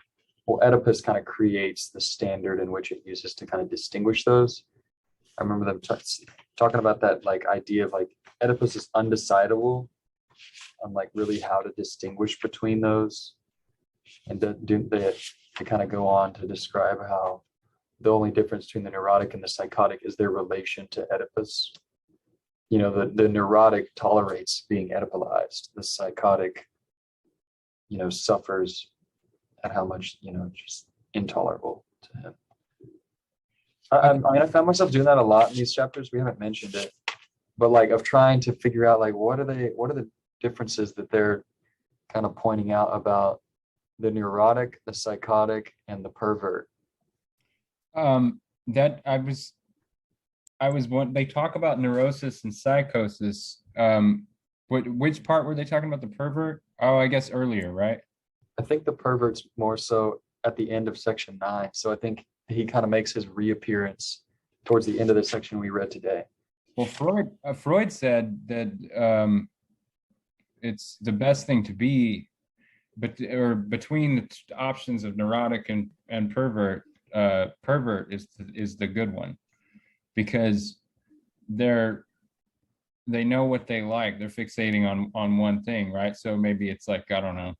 well, Oedipus kind of creates the standard in which it uses to kind of distinguish those. I remember them talking about that like idea of like Oedipus is undecidable on like really how to distinguish between those, and they kind of go on to describe how the only difference between the neurotic and the psychotic is their relation to Oedipus. The neurotic tolerates being Oedipalized. The psychotic, suffers at how much, just intolerable to him. I found myself doing that a lot in these chapters. We haven't mentioned it, but like of trying to figure out like what are the differences that they're kind of pointing out about the neurotic, the psychotic, and the pervert. That they talk about neurosis and psychosis. Which part were they talking about? The pervert? Oh, I guess earlier, right? I think the pervert's more so at the end of section 9. So I think he kind of makes his reappearance towards the end of the section we read today. Well, Freud said that it's the best thing to be, but or between the options of neurotic and pervert, pervert is the good one, because they know what they like. They're fixating on one thing, right? So maybe it's like, I don't know,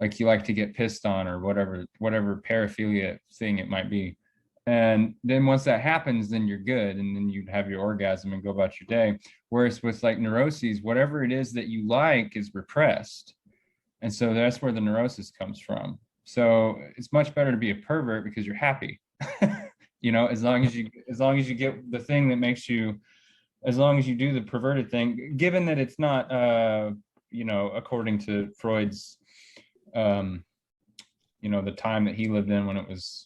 like you like to get pissed on or whatever paraphilia thing it might be. And then once that happens, then you're good, and then you have your orgasm and go about your day. Whereas with like neuroses, whatever it is that you like is repressed, and so that's where the neurosis comes from. So it's much better to be a pervert because you're happy. You know, as long as you get the thing that makes you, as long as you do the perverted thing, given that it's not you know, according to Freud's you know, the time that he lived in, when it was,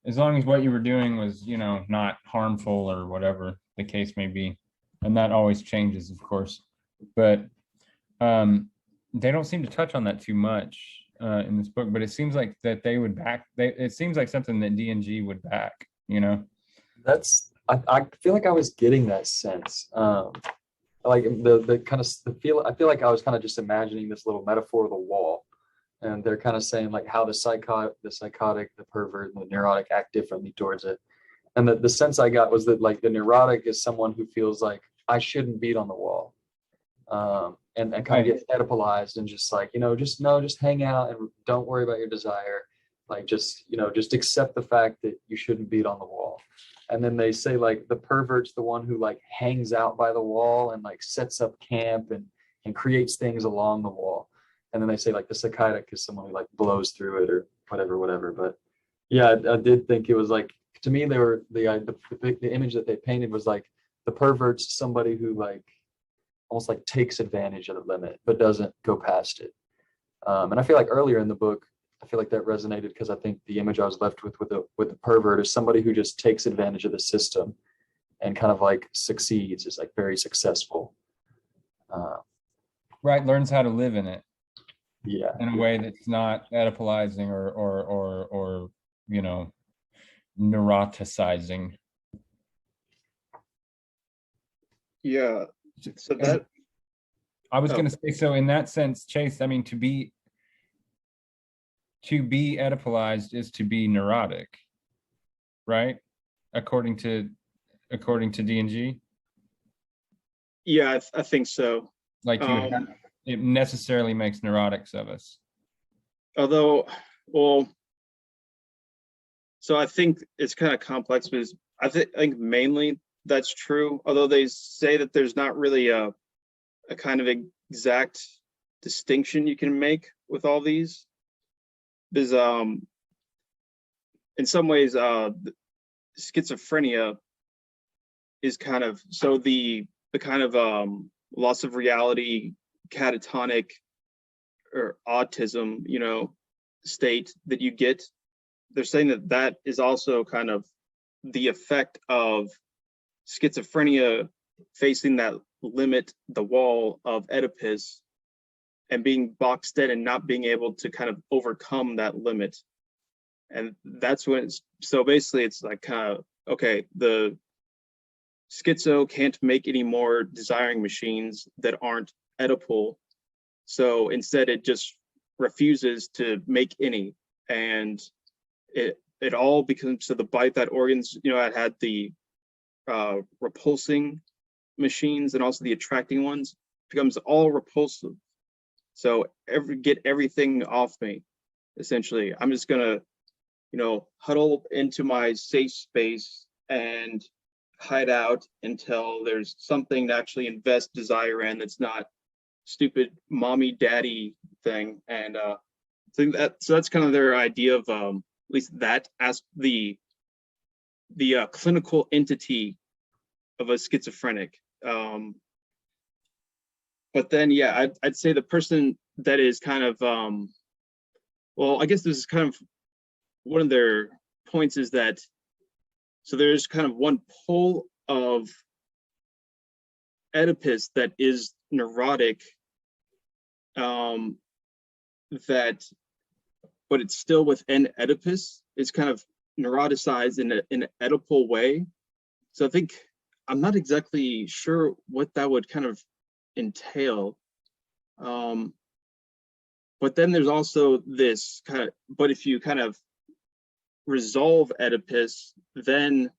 as long as what you were doing was, you know, not harmful or whatever the case may be. And that always changes, of course, but they don't seem to touch on that too much in this book. But it seems like that they would back. It seems like something that D&G would back. You know, I feel like I was getting that sense. Like the kind of the feel. I feel like I was kind of just imagining this little metaphor of the wall, and they're kind of saying like how the psychotic, the pervert, and the neurotic act differently towards it. And the sense I got was that like the neurotic is someone who feels like I shouldn't beat on the wall. And kind of get Oedipalized and just like, you know, just hang out and don't worry about your desire. Like, just, you know, just accept the fact that you shouldn't beat on the wall. And then they say like the pervert's the one who like hangs out by the wall and like sets up camp and creates things along the wall. And then they say like the psychotic is someone who like blows through it or whatever. But yeah, I did think it was like, to me, they were the image that they painted was like the pervert's somebody who like almost like takes advantage of the limit, but doesn't go past it. And I feel like earlier in the book, I feel like that resonated because I think the image I was left with the pervert is somebody who just takes advantage of the system and kind of like succeeds, is like very successful. right, learns how to live in it. Yeah. In a way that's not Oedipalizing or you know, neuroticizing. Yeah. So that I was going to say, so in that sense, Chase, I mean, to be Oedipalized is to be neurotic, right? According to D&G. yeah, I think so. Like it necessarily makes neurotics of us. Although, well, so I think it's kind of complex because I think mainly that's true. Although they say that there's not really a kind of exact distinction you can make with all these, because in some ways schizophrenia is kind of, so the kind of loss of reality, catatonic or autism, you know, state that you get, they're saying that is also kind of the effect of schizophrenia facing that limit, the wall of Oedipus, and being boxed in and not being able to kind of overcome that limit. And that's when it's, so basically it's like kind of, okay, the schizo can't make any more desiring machines that aren't Oedipal. So instead it just refuses to make any. And it all becomes, so the bite that organs, you know, I had the repulsing machines and also the attracting ones, becomes all repulsive. So get everything off me, essentially. I'm just gonna, you know, huddle into my safe space and hide out until there's something to actually invest desire in that's not stupid mommy daddy thing. And I think so that's kind of their idea of at least that as the clinical entity of a schizophrenic. But then, yeah, I'd say the person that is kind of, well, I guess this is kind of one of their points is that, so there's kind of one pole of Oedipus that is neurotic, that, but it's still within Oedipus. It's kind of neuroticized in an Oedipal way. So I think I'm not exactly sure what that would kind of entail. But then there's also this kind of, but if you kind of resolve Oedipus, then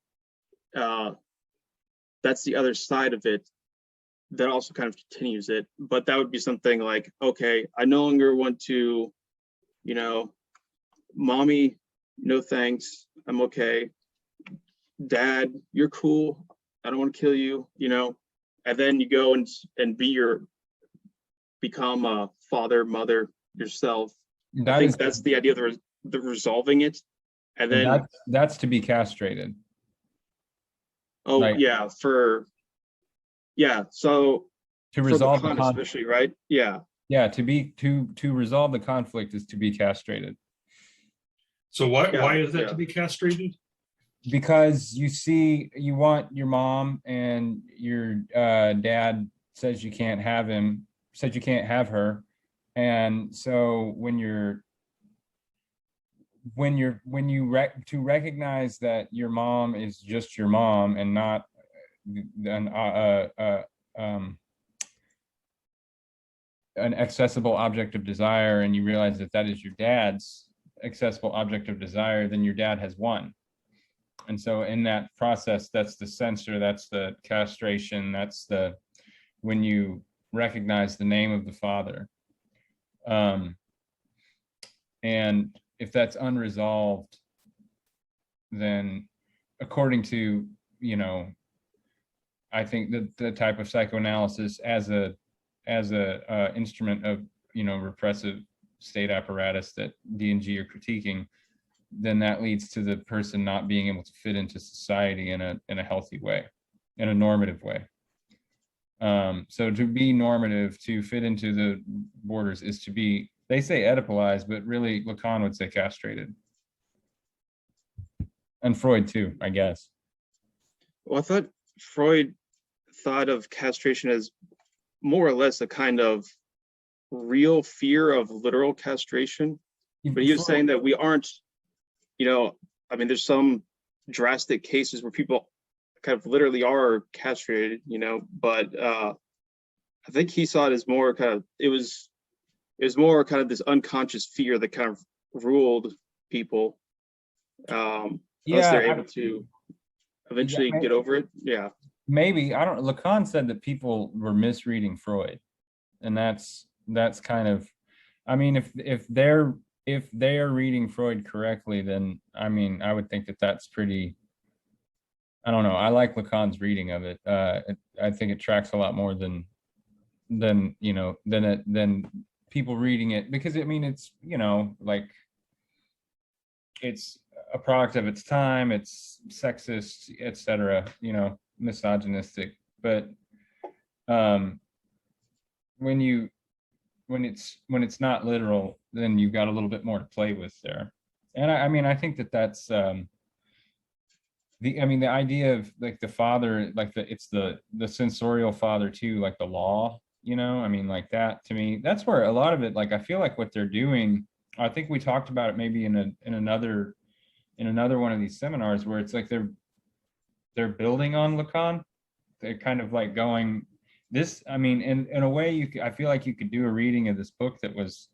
that's the other side of it that also kind of continues it. But that would be something like, okay, I no longer want to, you know, mommy, no thanks, I'm okay. Dad, you're cool, I don't want to kill you, you know. And then you go and become a father, mother yourself. I think that's the idea of the resolving it. And then that's to be castrated. Oh, like, yeah, so to resolve the conflict, especially, right? Yeah, to resolve the conflict is to be castrated. So why is that to be castrated? Because you want your mom, and your dad says you can't have her, and so to recognize that your mom is just your mom and not an accessible object of desire, and you realize that is your dad's accessible object of desire, then your dad has won. And so in that process, that's the censor, that's the castration, that's when you recognize the name of the father. And if that's unresolved, then according to, I think the type of psychoanalysis as a instrument of, repressive state apparatus that D&G are critiquing, then that leads to the person not being able to fit into society in a healthy way, in a normative way. So to be normative, to fit into the borders, is to be, they say Oedipalized, but really Lacan would say castrated. And Freud too, I guess. Well, I thought Freud thought of castration as more or less a kind of real fear of literal castration. But he was saying that we aren't, there's some drastic cases where people kind of literally are castrated, but I think he saw it as more kind of, it was more kind of this unconscious fear that kind of ruled people, unless they're able to eventually get over it. Yeah. Maybe, I don't, Lacan said that people were misreading Freud, and that's kind of, if they're reading Freud correctly, then I would think that that's pretty, I don't know, I like Lacan's reading of it. I think it tracks a lot more than people reading it, because it's it's a product of its time, it's sexist, etc., misogynistic, but when it's not literal, then you've got a little bit more to play with there. And I think that's the idea of like the father, like it's the sensorial father too, like the law, like that, to me, that's where a lot of it, like I feel like what they're doing, I think we talked about it maybe in another one of these seminars, where it's like they're building on Lacan. They're kind of like going this, in a way, I feel like you could do a reading of this book that was,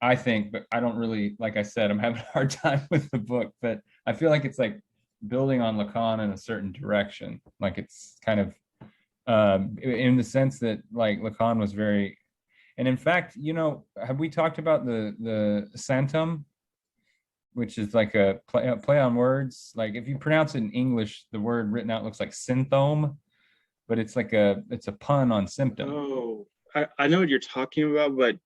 I think, but I don't really, like I said, I'm having a hard time with the book, but I feel like it's like building on Lacan in a certain direction. Like it's kind of in the sense that like Lacan was very, and in fact, have we talked about the Santum, which is like a play on words? Like if you pronounce it in English, the word written out looks like symptom, but it's like it's a pun on symptom. Oh, I know what you're talking about, but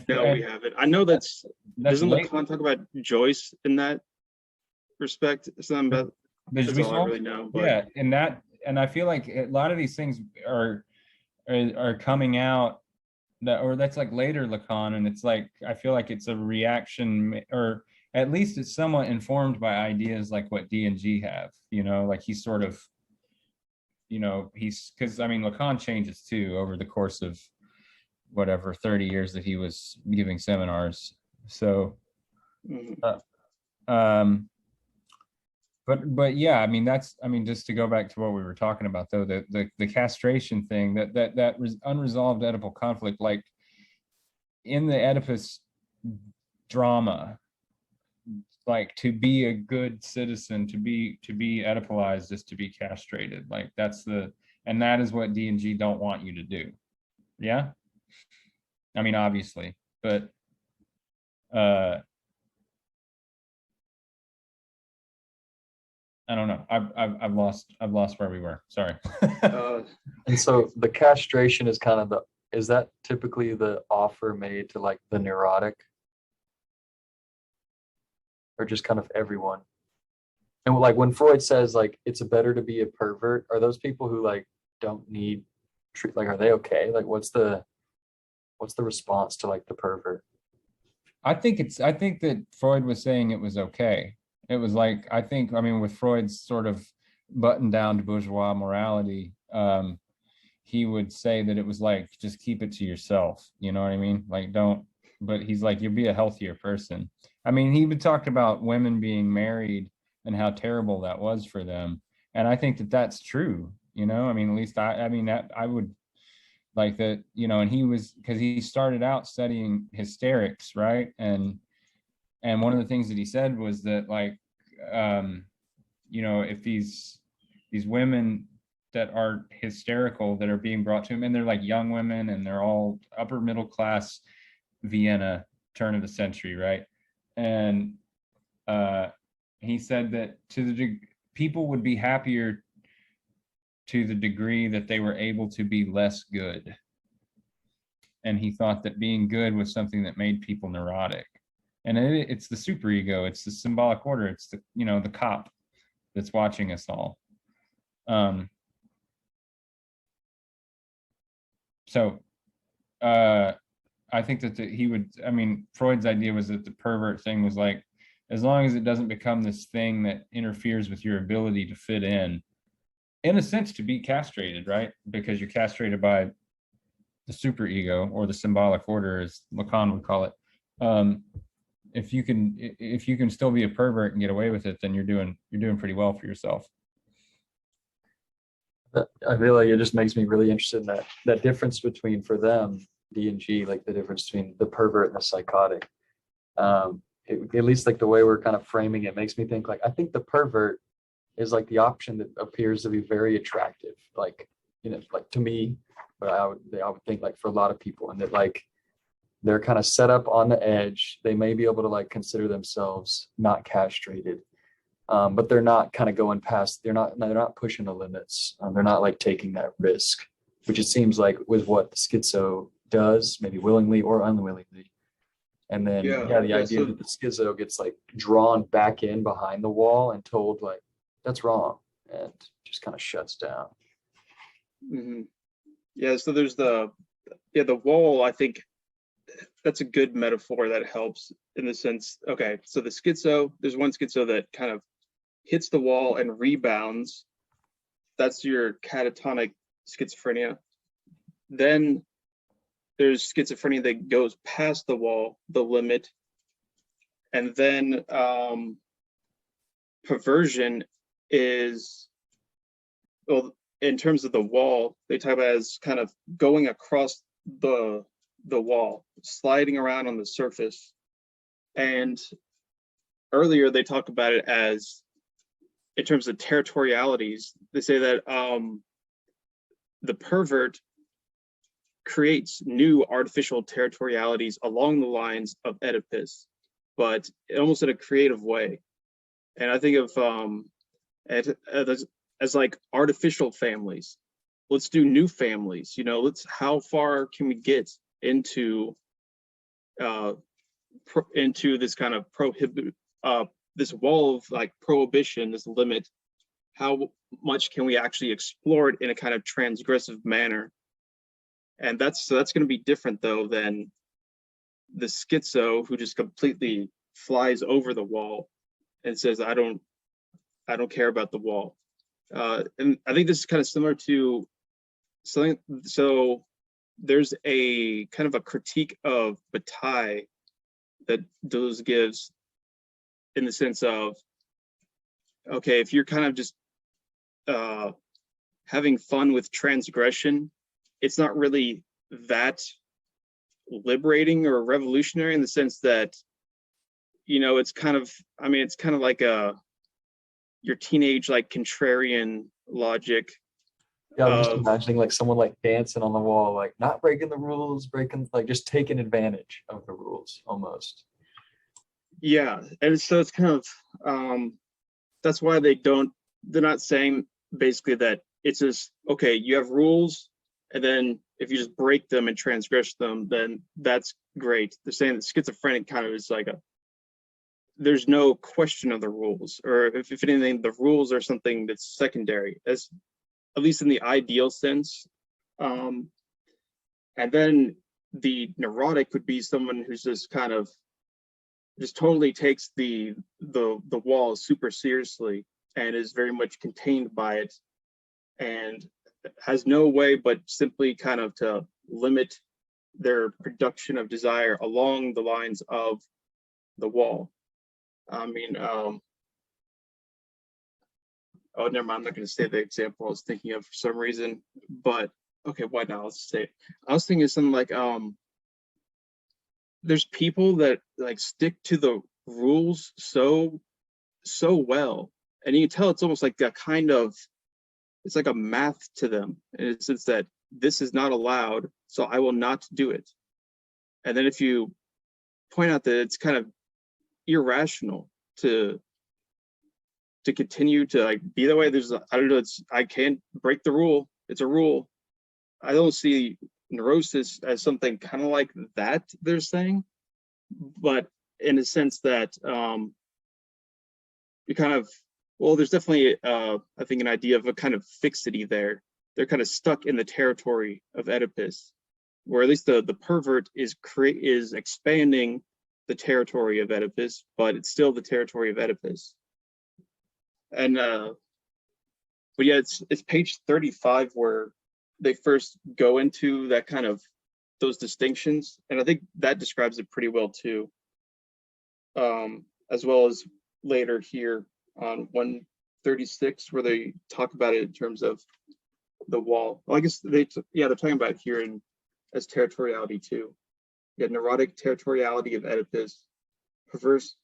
we haven't. I know doesn't Lacan talk about Joyce in that respect? Something about that's all I really know. But. Yeah, and I feel like a lot of these things are coming out that's like later Lacan, and it's like I feel like it's a reaction, or at least it's somewhat informed by ideas like what D&G have, like he's sort of, he's, because Lacan changes too over the course of whatever 30 years that he was giving seminars. So but yeah, I mean, just to go back to what we were talking about though, the castration thing, that unresolved Oedipal conflict, like in the Oedipus drama, like to be a good citizen, to be Oedipalized is to be castrated. Like that is what D&G don't want you to do. Yeah. I mean, obviously, but I don't know. I've lost where we were. Sorry. And so the castration is kind of is that typically the offer made to like the neurotic, or just kind of everyone? And like when Freud says like it's better to be a pervert, are those people who like don't need like, are they okay? Like what's the response to like the pervert? I think that Freud was saying it was okay. It was like, I mean, with Freud's sort of buttoned down to bourgeois morality, he would say that it was like, just keep it to yourself. You know what I mean? Like, but he's like, you'll be a healthier person. I mean, he would talk about women being married and how terrible that was for them. And I think that that's true. You know, I mean, at least I mean, that I would like that, you know, and because he started out studying hysterics, right? And one of the things that he said was that, like, you know, if these women that are hysterical that are being brought to him, and they're like young women and they're all upper middle class Vienna, turn of the century, right? And he said that people would be happier to the degree that they were able to be less good. And he thought that being good was something that made people neurotic. And it's the superego, it's the symbolic order, it's the, you know, the cop that's watching us all. So I think that Freud's idea was that the pervert thing was like, as long as it doesn't become this thing that interferes with your ability to fit in a sense, to be castrated, right? Because you're castrated by the superego, or the symbolic order, as Lacan would call it. If you can still be a pervert and get away with it, then you're doing pretty well for yourself. I feel like it just makes me really interested in that difference between, for them, D&G, like the difference between the pervert and the psychotic. At least like the way we're kind of framing it makes me think like, I think the pervert is like the option that appears to be very attractive, like, you know, like to me, but I would think like for a lot of people, and that like they're kind of set up on the edge. They may be able to like consider themselves not castrated, but they're not kind of going past. They're not pushing the limits. They're not like taking that risk, which it seems like with what the schizo does, maybe willingly or unwillingly. And then the idea that the schizo gets like drawn back in behind the wall and told like that's wrong, and just kind of shuts down. Mm-hmm. Yeah. So there's the wall. I think that's a good metaphor that helps in the sense. Okay, so there's one schizo that kind of hits the wall and rebounds. That's your catatonic schizophrenia. Then there's schizophrenia that goes past the wall, the limit. And then perversion is, well, in terms of the wall, they talk about as kind of going across the wall, sliding around on the surface. And earlier they talk about it as, in terms of territorialities, they say that the pervert creates new artificial territorialities along the lines of Oedipus, but almost in a creative way. And I think of as like artificial families. Let's do new families. You know, how far can we get into this kind of this wall of like prohibition, this limit? How much can we actually explore it in a kind of transgressive manner? And that's going to be different though than the schizo who just completely flies over the wall and says, I don't care about the wall. And I think this is kind of similar to something. So there's a kind of a critique of Bataille that Deleuze gives, in the sense of, okay, if you're kind of just having fun with transgression, it's not really that liberating or revolutionary, in the sense that, you know, it's kind of, I mean, it's kind of like your teenage, like, contrarian logic. Yeah, I'm just imagining like someone like dancing on the wall, like not breaking the rules, breaking, like just taking advantage of the rules almost. Yeah, and so it's kind of that's why they're not saying basically that it's just, okay, you have rules, and then if you just break them and transgress them, then that's great. They're saying that schizophrenic kind of is like there's no question of the rules, or if anything, the rules are something that's secondary, as at least in the ideal sense. And then the neurotic would be someone who's just kind of just totally takes the wall super seriously and is very much contained by it, and has no way but simply kind of to limit their production of desire along the lines of the wall. I mean, oh, never mind, I'm not going to say the example I was thinking of for some reason, but okay, why not? Let's say it. I was thinking of something like, there's people that like stick to the rules so well, and you can tell it's almost like a kind of, it's like a math to them, and it's that this is not allowed, so I will not do it. And then if you point out that it's kind of irrational to continue to like be that way, there's, I don't know, it's, I can't break the rule, it's a rule. I don't see neurosis as something kind of like that they're saying, but in a sense that you kind of, well, there's definitely I think an idea of a kind of fixity there. They're kind of stuck in the territory of Oedipus, where at least the pervert is expanding the territory of Oedipus, but it's still the territory of Oedipus. And but yeah, it's page 35 where they first go into that kind of those distinctions, and I think that describes it pretty well too, as well as later here on 136, where they talk about it in terms of the wall. Well, I guess they're talking about it here in as territoriality too. You got neurotic territoriality of Oedipus, perverse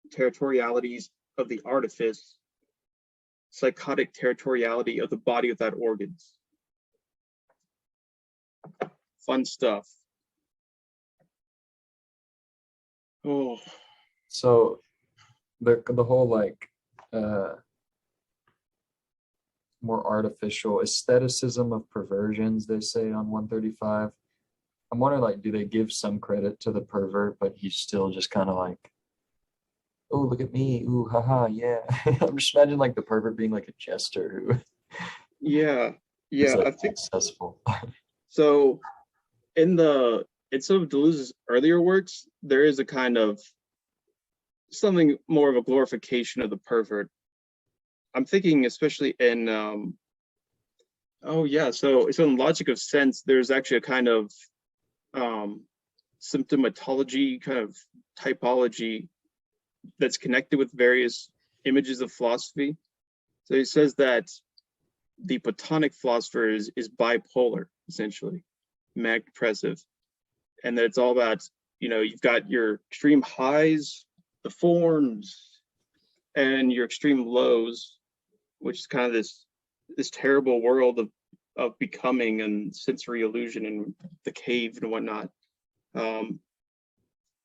territorialities of the artifice, psychotic territoriality of the body without organs. Fun stuff. Oh. So the whole like more artificial aestheticism of perversions, they say on 135. I'm wondering, like, do they give some credit to the pervert, but he's still just kind of like, oh, look at me, ooh, haha, yeah. I'm just imagining like the pervert being like a jester who yeah is like I think successful. so. In some of Deleuze's earlier works, there is a kind of something more of a glorification of the pervert. I'm thinking especially in so in Logic of Sense, there's actually a kind of symptomatology, kind of typology that's connected with various images of philosophy. So he says that the Platonic philosopher is bipolar, essentially, manic depressive, and that it's all about, you know, you've got your extreme highs, the forms, and your extreme lows, which is kind of this terrible world of becoming and sensory illusion and the cave and whatnot. And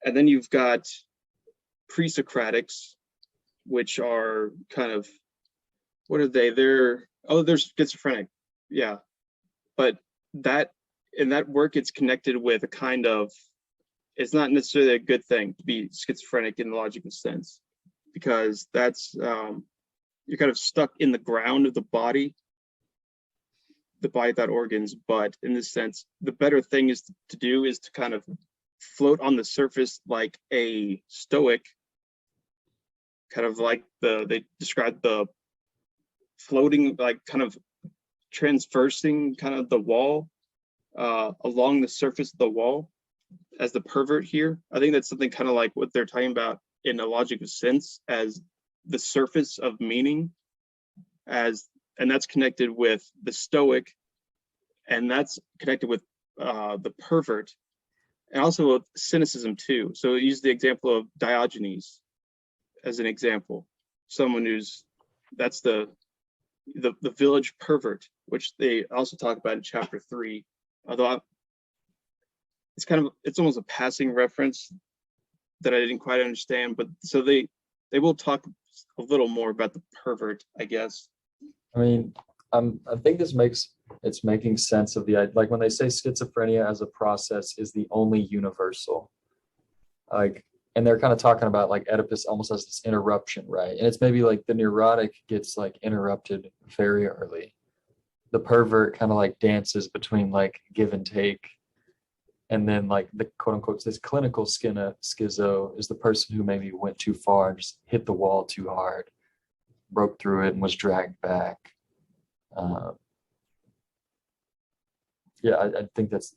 then you've got pre-Socratics, which are kind of, what are they? They're schizophrenic, yeah. But that in that work, it's connected with a kind of, it's not necessarily a good thing to be schizophrenic in the logical sense, because that's you're kind of stuck in the ground of the body without organs. But in this sense, the better thing is to do is to kind of float on the surface like a stoic, kind of like they describe the floating, like kind of transversing kind of the wall, along the surface of the wall as the pervert here. I think that's something kind of like what they're talking about in a logic of sense as the surface of meaning, and that's connected with the Stoic, and that's connected with the pervert, and also with cynicism too. So use the example of Diogenes as an example, someone that's the village pervert, which they also talk about in chapter 3. Although it's almost a passing reference that I didn't quite understand, but so they will talk a little more about the pervert, I guess. I mean, I think it's making sense of like when they say schizophrenia as a process is the only universal, like, and they're kind of talking about like Oedipus almost as this interruption, right? And it's maybe like the neurotic gets like interrupted very early. The pervert kind of like dances between like give and take. And then like the quote unquote, this clinical schizo is the person who maybe went too far and just hit the wall too hard, broke through it and was dragged back. Yeah, I think that's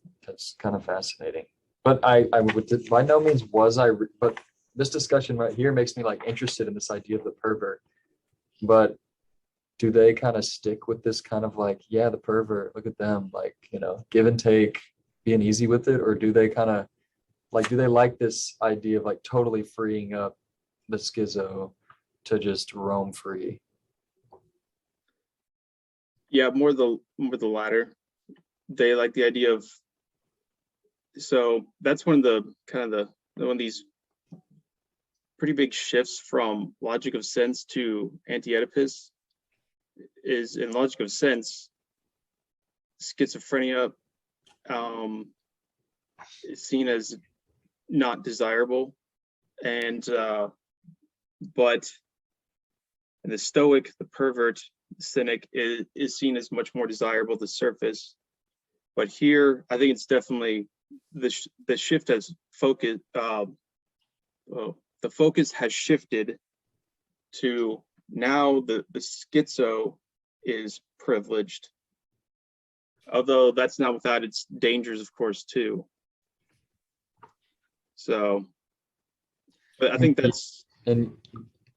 kind of fascinating. But I would by no means but this discussion right here makes me like interested in this idea of the pervert. But do they kind of stick with this kind of like, yeah, the pervert, look at them, like, you know, give and take, being easy with it? Or do they kind of like, do they like this idea of like totally freeing up the schizo to just roam free? Yeah, more the latter. They like the idea of, so that's one of the kind of one of these pretty big shifts from logic of sense to Anti-Oedipus is in logic of sense, schizophrenia is seen as not desirable, and but in the Stoic, the pervert, the cynic is seen as much more desirable, the surface. But here, I think it's definitely the shift has focused. The focus has shifted to now the schizo is privileged, although that's not without its dangers, of course, too. So, but I think that's and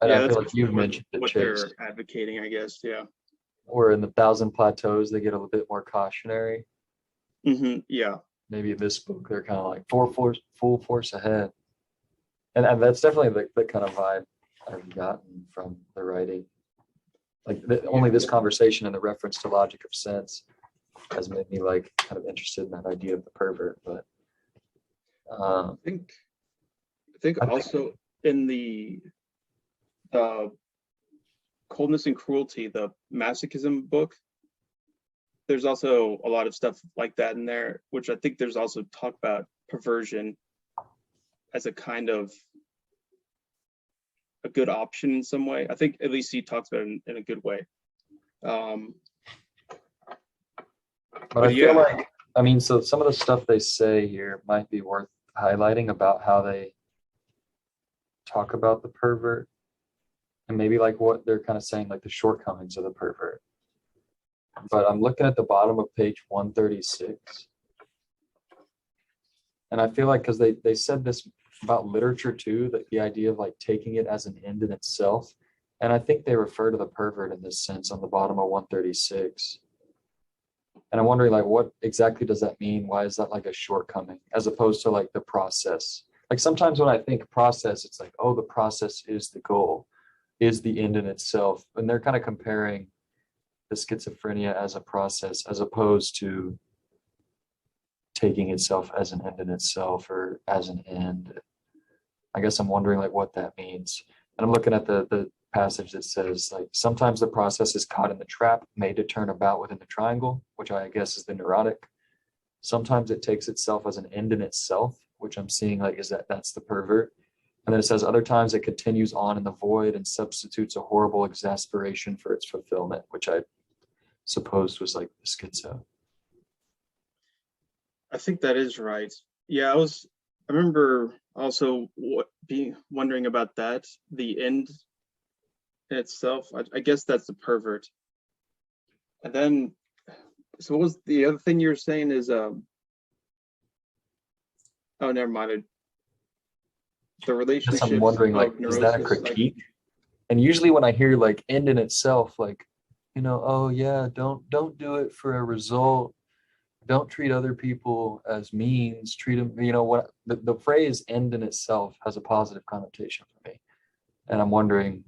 yeah, I that's feel like you've mentioned it, what Chase. they're advocating, I guess. Yeah. Or in the Thousand Plateaus, they get a little bit more cautionary. Yeah. Maybe in this book, they're kind of like full force ahead. And that's definitely the kind of vibe I've gotten from the writing. Like only this conversation and the reference to logic of sense has made me like kind of interested in that idea of the pervert. But I think also in the Coldness and Cruelty, the masochism book, there's also a lot of stuff like that in there, which I think there's also talk about perversion as a kind of a good option in some way. I think at least he talks about it in a good way. But I feel like, I mean, so some of the stuff they say here might be worth highlighting about how they talk about the pervert, and maybe like what they're kind of saying, like the shortcomings of the pervert. But I'm looking at the bottom of page 136. And I feel like, because they said this about literature too, that the idea of like taking it as an end in itself. And I think they refer to the pervert in this sense on the bottom of 136. And I'm wondering, like, what exactly does that mean? Why is that like a shortcoming as opposed to like the process? Like sometimes when I think process, it's like, oh, the process is the goal, is the end in itself. And they're kind of comparing the schizophrenia as a process as opposed to taking itself as an end in itself or as an end. I guess I'm wondering like what that means. And I'm looking at the passage that says like sometimes the process is caught in the trap, made to turn about within the triangle, which I guess is the neurotic. Sometimes it takes itself as an end in itself, which I'm seeing like is that's the pervert. And then it says other times it continues on in the void and substitutes a horrible exasperation for its fulfillment, which I supposed was like the schizo. I think that is right. Yeah, I remember also wondering about that, the end in itself. I guess that's the pervert. And then So what was the other thing you were saying is oh, never mind. The Guess relationships I'm wondering, like, of is that a neurosis, like, critique? And usually when I hear like end in itself, like, oh yeah, don't do it for a result. Don't treat other people as means. Treat them, what the phrase end in itself has a positive connotation for me. And I'm wondering,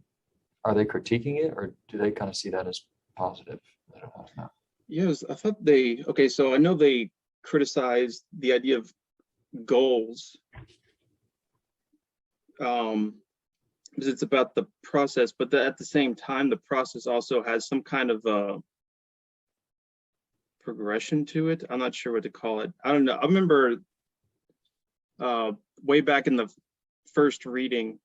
are they critiquing it or do they kind of see that as positive? I don't know. yes, I thought they, okay, so I know they criticized the idea of goals, because it's about the process, but at the same time, the process also has some kind of progression to it. I'm not sure what to call it. I don't know. I remember way back in the first reading,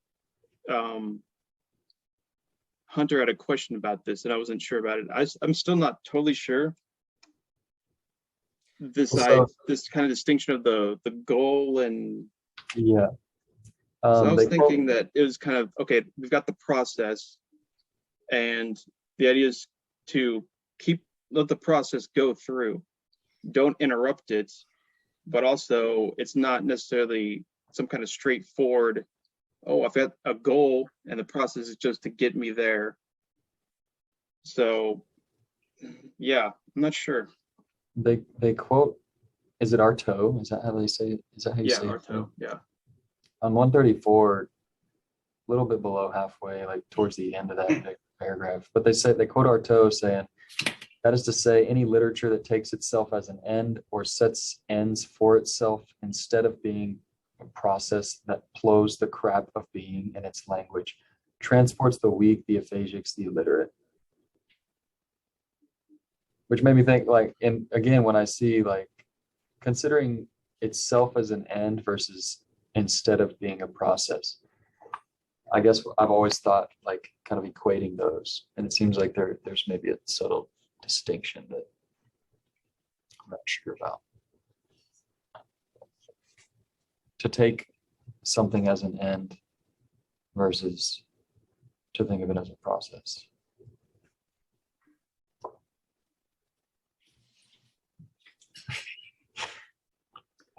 Hunter had a question about this, and I wasn't sure about it. I'm still not totally sure. This kind of distinction of the goal, and Yeah. so I was They thinking that it was kind of, okay, we've got the process, and the idea is to let the process go through. Don't interrupt it, but also it's not necessarily some kind of straightforward, oh, I've got a goal and the process is just to get me there. So yeah, I'm not sure. they quote, is it Artaud? Is that how they say it? Is that how you Yeah, say it? Artaud, yeah. On 134, a little bit below halfway, like towards the end of that paragraph. But they quote Artaud saying, that is to say, any literature that takes itself as an end or sets ends for itself instead of being a process that plows the crap of being in its language, transports the weak, the aphasics, the illiterate. Which made me think, like, and again, when I see, like, considering itself as an end versus instead of being a process, I guess I've always thought, like, kind of equating those. And it seems like there's maybe a subtle distinction that I'm not sure about. To take something as an end versus to think of it as a process.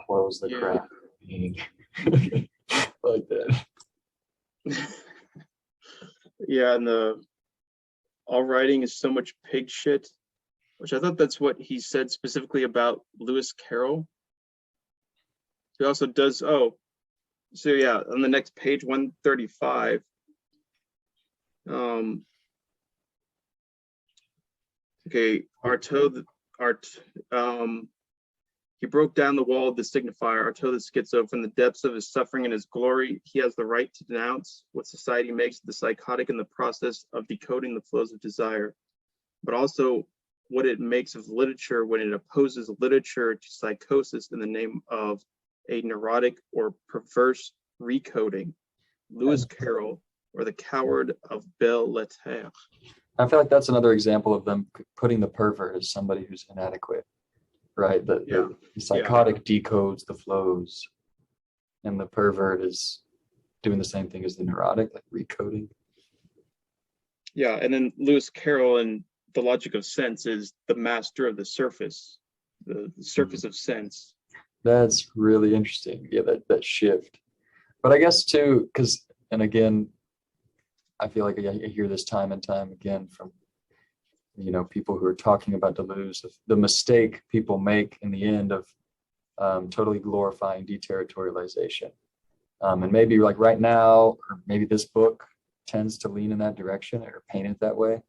Close the crap being like that. Yeah, and all writing is so much pig shit, which I thought that's what he said specifically about Lewis Carroll. He also does, so yeah, on the next page, 135, okay, he broke down the wall of the signifier. Artaud the schizo, from the depths of his suffering and his glory, he has the right to denounce what society makes of the psychotic in the process of decoding the flows of desire, but also what it makes of literature when it opposes literature to psychosis in the name of a neurotic or perverse recoding. Lewis Carroll, or the Coward of Belles Lettres. I feel like that's another example of them putting the pervert as somebody who's inadequate, right? The psychotic decodes the flows, and the pervert is doing the same thing as the neurotic, like recoding. Yeah, and then Lewis Carroll and the logic of sense is the master of the surface of sense. That's really interesting. Yeah, that shift. But I guess too, because, and again, I feel like I hear this time and time again from, people who are talking about Deleuze, the mistake people make in the end of totally glorifying deterritorialization. And maybe like right now, or maybe this book tends to lean in that direction or paint it that way.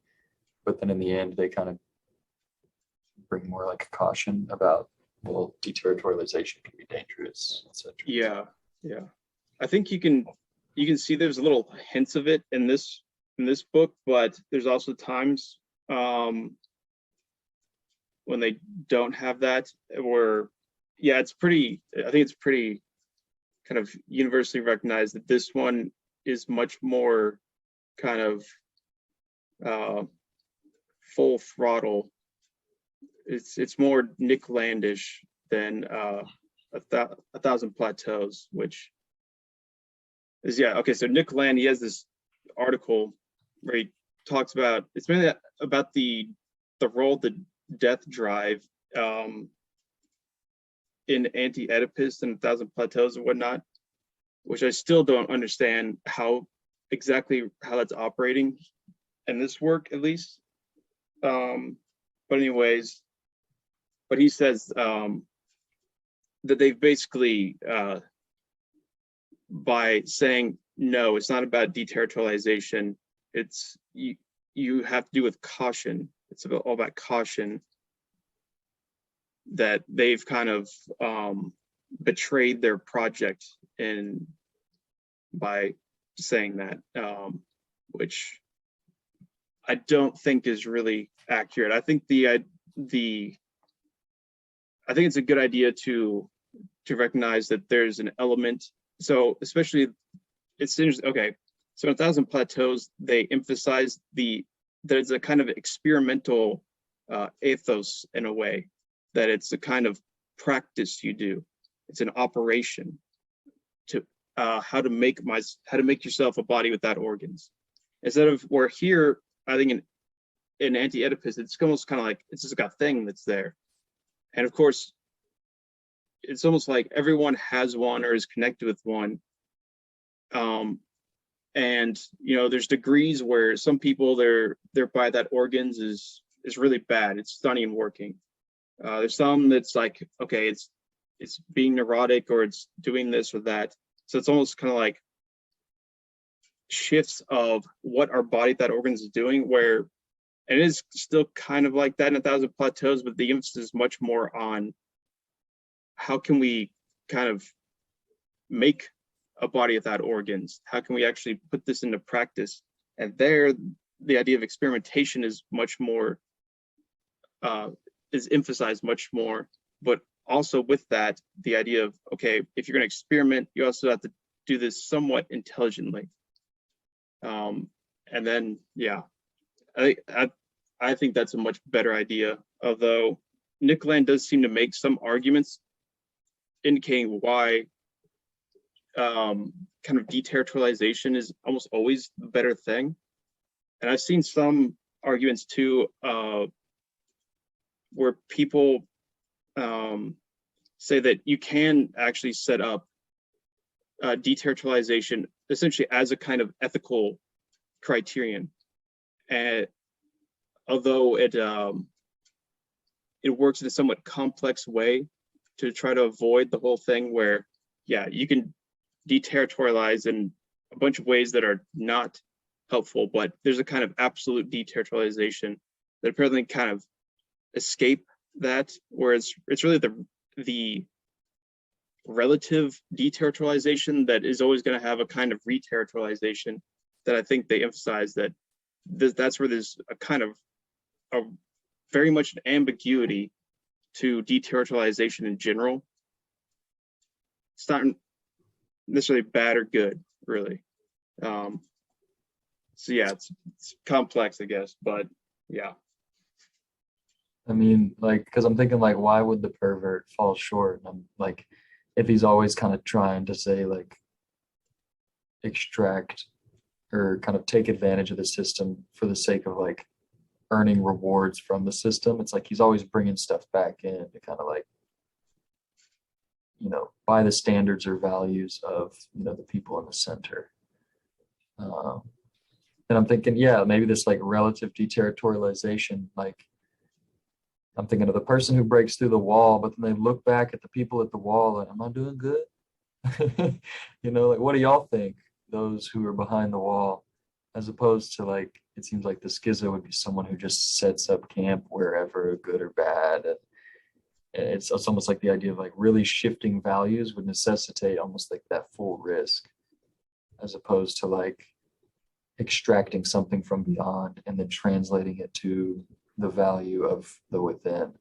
But then in the end, they kind of bring more like a caution about, well, deterritorialization can be dangerous, etc. Yeah. I think you can see there's a little hints of it in this book, but there's also times when they don't have that, where I think it's pretty kind of universally recognized that this one is much more kind of full throttle. It's more Nick Landish than a Thousand Plateaus, which is okay. So Nick Land, he has this article where he talks about, it's mainly about the role that death drive in Anti-Oedipus and 1,000 Plateaus and whatnot, which I still don't understand how that's operating in this work, at least. But anyways, but he says that they've basically, by saying, no, it's not about deterritorialization. It's you have to do with caution. It's all about caution, that they've kind of betrayed their project by saying that, which I don't think is really accurate. I think I think it's a good idea to recognize that there's an element. So especially, it's interesting. Okay, so in 1,000 Plateaus, they emphasize there's a kind of experimental ethos in a way, that it's a kind of practice you do. It's an operation to how to make yourself a body without organs. Instead of where here, I think in Anti-Oedipus, it's almost kind of like it's just like a thing that's there. And of course, it's almost like everyone has one or is connected with one. And there's degrees where some people their by that organs is really bad. It's not even working. There's some that's like, okay, it's being neurotic, or it's doing this or that. So it's almost kind of like shifts of what our body, that organs is doing, where it is still kind of like that in 1,000 Plateaus, but the emphasis is much more on how can we kind of make a body without organs? How can we actually put this into practice? And there, the idea of experimentation is much more, is emphasized much more. But also with that, the idea of, okay, if you're going to experiment, you also have to do this somewhat intelligently. And then, yeah, I think that's a much better idea. Although Nicolan does seem to make some arguments indicating why kind of deterritorialization is almost always the better thing. And I've seen some arguments too, where people say that you can actually set up deterritorialization essentially as a kind of ethical criterion. And although it works in a somewhat complex way to try to avoid the whole thing where, yeah, you can deterritorialize in a bunch of ways that are not helpful, but there's a kind of absolute deterritorialization that apparently kind of escape that, whereas it's really the relative deterritorialization that is always going to have a kind of reterritorialization that I think they emphasize, that that's where there's a kind of a very much an ambiguity to deterritorialization in general. It's not necessarily bad or good, really. So yeah, it's complex, I guess, but yeah. I mean, like, because I'm thinking, like, why would the pervert fall short? And I'm like, if he's always kind of trying to say, like, extract or kind of take advantage of the system for the sake of, like, earning rewards from the system, it's like he's always bringing stuff back in to kind of, like, by the standards or values of, the people in the center. And I'm thinking, yeah, maybe this, like, relative deterritorialization, like, I'm thinking of the person who breaks through the wall, but then they look back at the people at the wall and, am I doing good? Like, what do y'all think, those who are behind the wall? As opposed to, like, it seems like the schizo would be someone who just sets up camp wherever, good or bad. And it's almost like the idea of, like, really shifting values would necessitate almost like that full risk, as opposed to, like, extracting something from beyond and then translating it to the value of the within.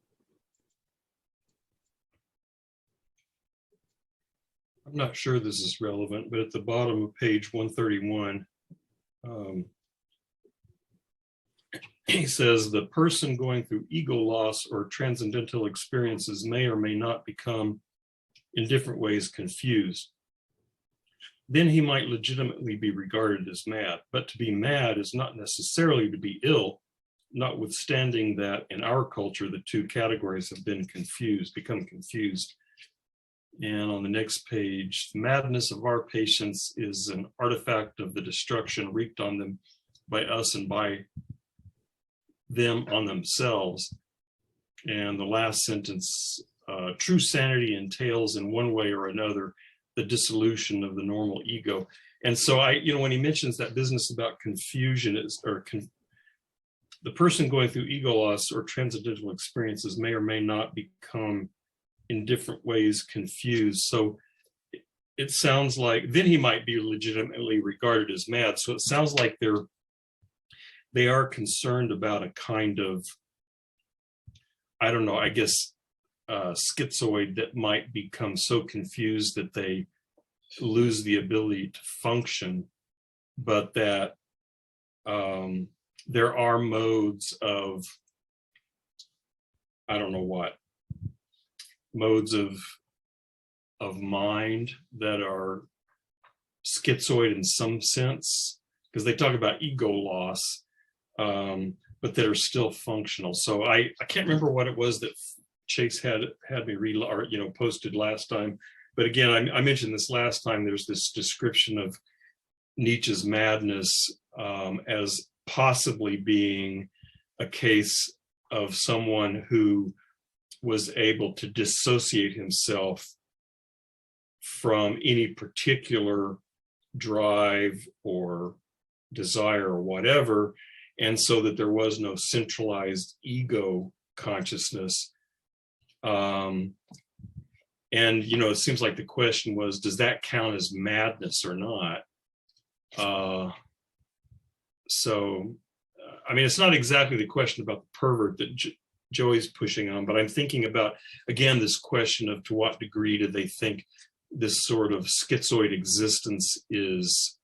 I'm not sure this is relevant, but at the bottom of page 131, he says the person going through ego loss or transcendental experiences may or may not become, in different ways, confused. Then he might legitimately be regarded as mad, but to be mad is not necessarily to be ill, notwithstanding that in our culture, the two categories have become confused. And on the next page, the madness of our patients is an artifact of the destruction wreaked on them by us and by them on themselves. And the last sentence, true sanity entails in one way or another the dissolution of the normal ego. And so when he mentions that business about confusion the person going through ego loss or transcendental experiences may or may not become in different ways confused. So it sounds like then he might be legitimately regarded as mad. So it sounds like they are concerned about a kind of, I don't know, I guess schizoid that might become so confused that they lose the ability to function, but that there are modes of, I don't know what, modes of mind that are schizoid in some sense, because they talk about ego loss, but that are still functional. So I can't remember what it was that Chase had me read or posted last time, but again, I mentioned this last time. There's this description of Nietzsche's madness as possibly being a case of someone who was able to dissociate himself from any particular drive or desire or whatever, and so that there was no centralized ego consciousness. And it seems like the question was, does that count as madness or not? It's not exactly the question about the pervert that Joey's pushing on, but I'm thinking about, again, this question of to what degree do they think this sort of schizoid existence is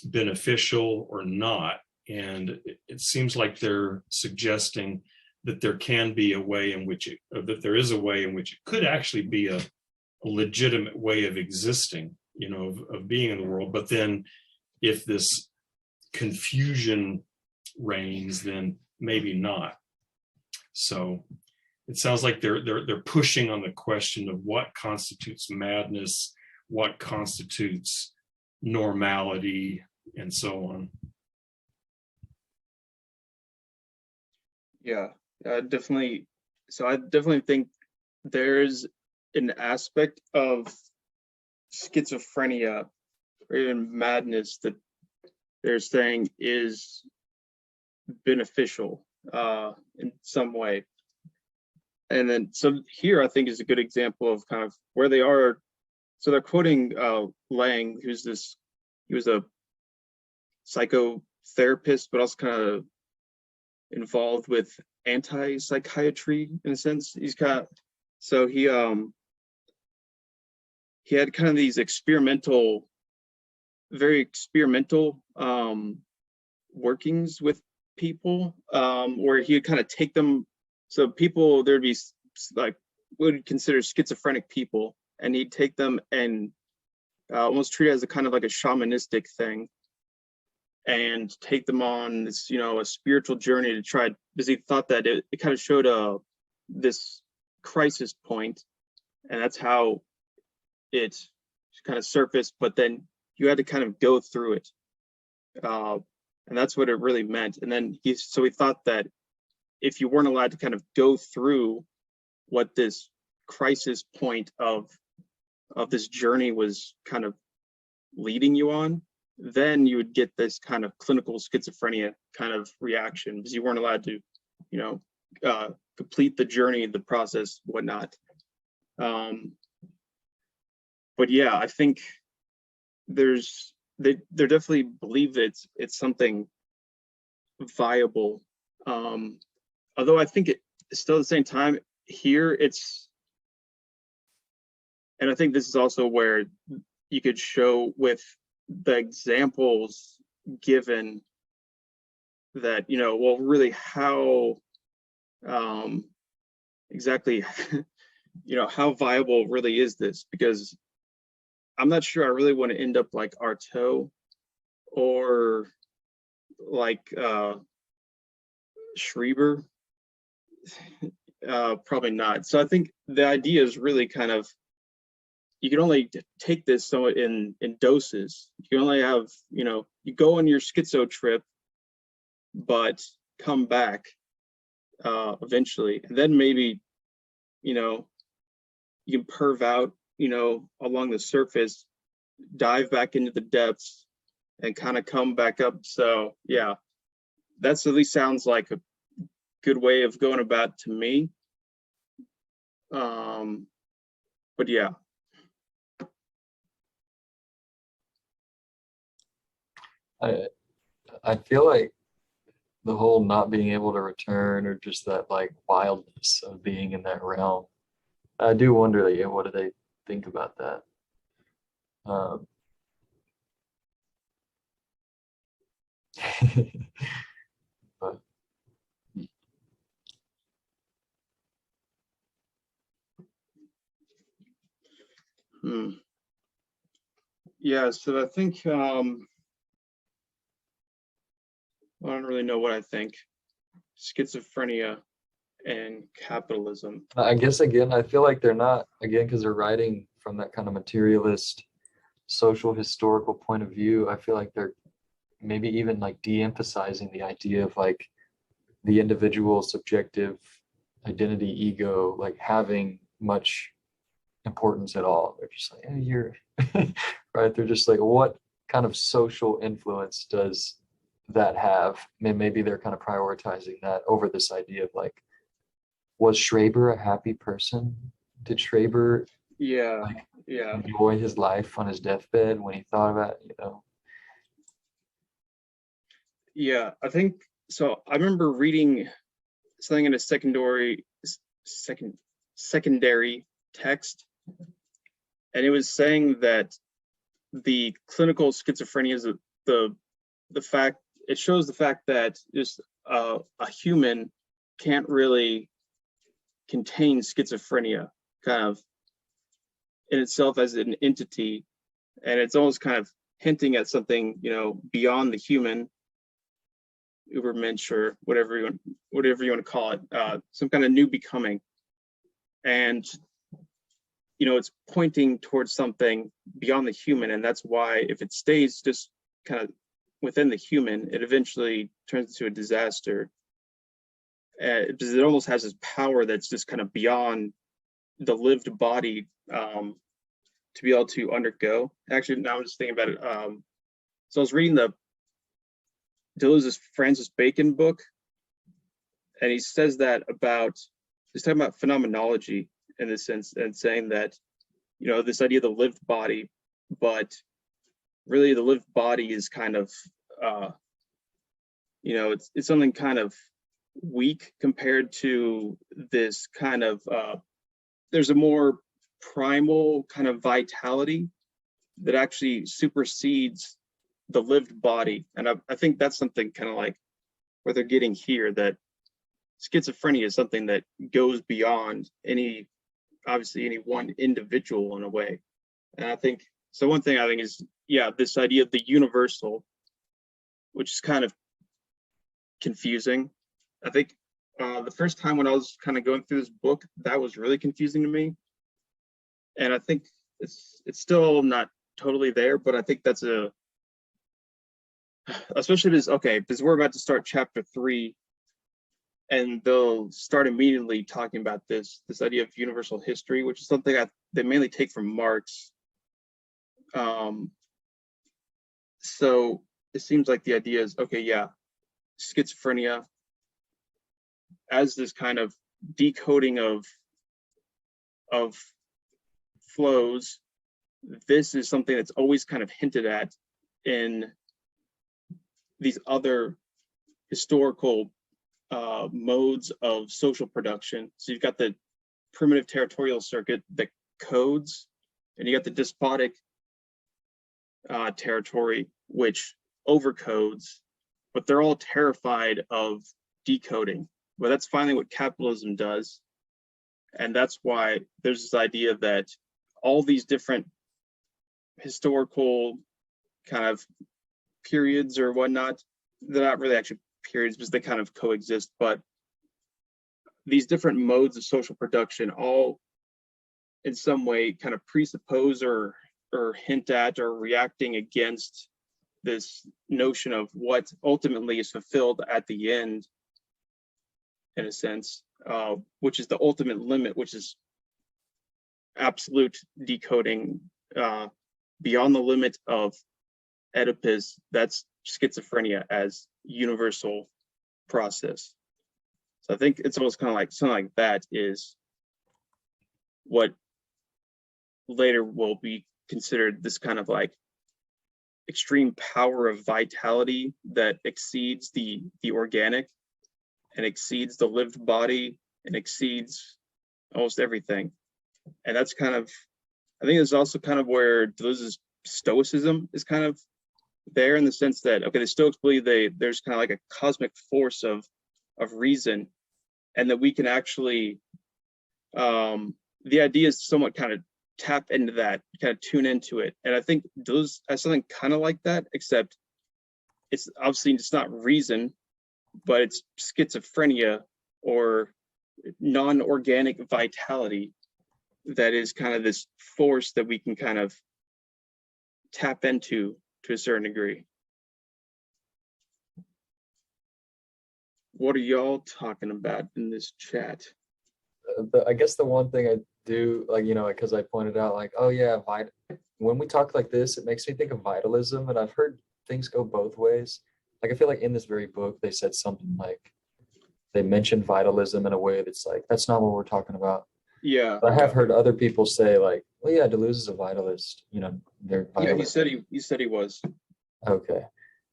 beneficial or not. And it seems like they're suggesting that there can be a way in which that there is a way in which it could actually be a legitimate way of existing, of being in the world. But then if this confusion reigns, then maybe not. So it sounds like they're pushing on the question of what constitutes madness, what constitutes normality, and so on. Yeah, definitely. So I definitely think there's an aspect of schizophrenia or even madness that they're saying is beneficial in some way. And then so here I think is a good example of kind of where they are. So they're quoting Lang, he was a psychotherapist, but also kind of involved with anti-psychiatry in a sense. He's kind of, so he had kind of these very experimental workings with people, where he would kind of take them. So people, there'd be like would consider schizophrenic people, and he'd take them and almost treat it as a kind of like a shamanistic thing, and take them on this, a spiritual journey to try, because he thought that it kind of showed this crisis point, and that's how it kind of surfaced. But then you had to kind of go through it, and that's what it really meant. And then he thought that if you weren't allowed to kind of go through what this crisis point of this journey was kind of leading you on, then you would get this kind of clinical schizophrenia kind of reaction, because you weren't allowed to, complete the journey, the process, whatnot. But yeah, I think they definitely believe that it's something viable. Although I think it's still at the same time here and I think this is also where you could show with the examples given that, well, really how exactly, how viable really is this? Because I'm not sure I really want to end up like Artaud or like Schreiber? Probably not. So I think the idea is really kind of, you can only take this somewhat in doses. You can only have, you go on your schizo trip, but come back eventually, and then maybe, you can perv out, along the surface, dive back into the depths, and kind of come back up. So yeah, that's at least sounds like a good way of going about it to me. But yeah. I feel like the whole not being able to return, or just that like wildness of being in that realm, I do wonder, like, yeah, what do they think about that? Um, but Yeah, so I think I don't really know what I think. Schizophrenia and capitalism. I guess again, I feel like they're not, again, because they're writing from that kind of materialist, social historical point of view. I feel like they're maybe even like de-emphasizing the idea of like the individual subjective identity, ego, like having much importance at all. They're just like, you're right. They're just like, what kind of social influence does that have? Maybe they're kind of prioritizing that over this idea of like, was Schreiber a happy person? Did Schreiber Yeah, like yeah. enjoy his life on his deathbed when he thought about it, Yeah, I think so. I remember reading something in a secondary text, and it was saying that the clinical schizophrenia is the fact, it shows the fact that just a human can't really contain schizophrenia kind of in itself as an entity, and it's almost kind of hinting at something, beyond the human, Ubermensch, or whatever you want to call it, some kind of new becoming. And it's pointing towards something beyond the human, and that's why if it stays just kind of within the human, it eventually turns into a disaster, because it almost has this power that's just kind of beyond the lived body, to be able to undergo. Actually, now I'm just thinking about it. So I was reading the Deleuze's Francis Bacon book, and he says that he's talking about phenomenology in this sense, and saying that, this idea of the lived body, but really the lived body is kind of, it's something kind of weak compared to this kind of, there's a more primal kind of vitality that actually supersedes the lived body. And I think that's something kind of like what they're getting here, that schizophrenia is something that goes beyond any one individual in a way. And I think, so one thing I think is, this idea of the universal, which is kind of confusing. I think the first time when I was kind of going through this book, that was really confusing to me. And I think it's still not totally there, but I think that's especially because we're about to start chapter 3, and they'll start immediately talking about this idea of universal history, which is something they mainly take from Marx. So it seems like the idea is, schizophrenia as this kind of decoding of flows. This is something that's always kind of hinted at in these other historical modes of social production. So you've got the primitive territorial circuit that codes, and you got the despotic territory, which overcodes, but they're all terrified of decoding. Well, that's finally what capitalism does. And that's why there's this idea that all these different historical kind of periods or whatnot, they're not really actually periods because they kind of coexist, but these different modes of social production all in some way kind of presuppose or hint at or reacting against this notion of what ultimately is fulfilled at the end, in a sense, which is the ultimate limit, which is absolute decoding beyond the limit of Oedipus. That's schizophrenia as universal process. So I think it's almost kind of like something like that is what later will be considered this kind of like extreme power of vitality that exceeds the organic and exceeds the lived body and exceeds almost everything. And that's kind of, I think it's also kind of where Deleuze's Stoicism is kind of there, in the sense that, okay, the Stoics believe there's kind of like a cosmic force of reason, and that we can actually, the idea is somewhat kind of tap into that, kind of tune into it. And I think Deleuze has something kind of like that, except it's obviously it's not reason, but it's schizophrenia or non-organic vitality that is kind of this force that we can kind of tap into to a certain degree. What are y'all talking about in this chat? I guess the one thing I do, like, you know, because I pointed out, like, oh yeah, when we talk like this, it makes me think of vitalism, and I've heard things go both ways. Like, I feel like in this very book, they said something like, they mentioned vitalism in a way that's like, that's not what we're talking about. Yeah. But I have heard other people say, like, well, yeah, Deleuze is a vitalist. You know, they're vitalist. Yeah, he said he was. Okay,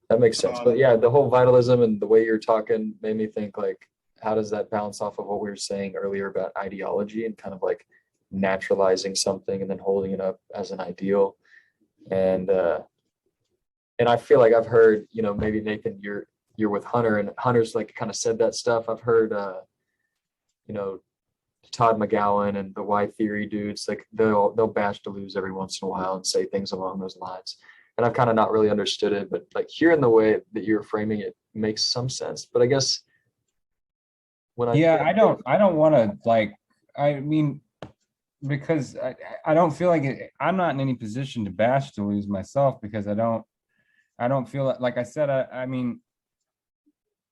that makes sense. But yeah, the whole vitalism and the way you're talking made me think, like, how does that bounce off of what we were saying earlier about ideology and kind of like naturalizing something and then holding it up as an ideal? And I feel like I've heard, you know, maybe Nathan, you're with Hunter, and Hunter's like kind of said that stuff. I've heard, you know, Todd McGowan and the Y Theory dudes, like they'll bash Deleuze every once in a while and say things along those lines. And I've kind of not really understood it, but like hearing the way that you're framing it makes some sense. But I guess when I don't want to, like, I mean, because I don't feel like I'm not in any position to bash Deleuze myself, because I don't feel like I said, I mean,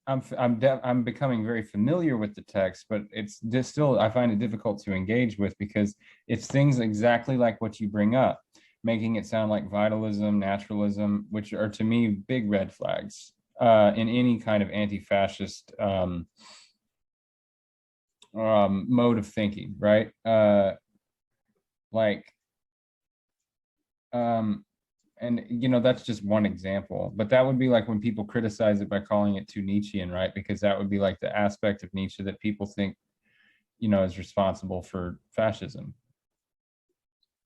I'm becoming very familiar with the text, but it's just still, I find it difficult to engage with, because it's things exactly like what you bring up, making it sound like vitalism, naturalism, which are to me big red flags in any kind of anti-fascist mode of thinking, right? And you know, that's just one example, but that would be like when people criticize it by calling it too Nietzschean, right? Because that would be like the aspect of Nietzsche that people think, you know, is responsible for fascism.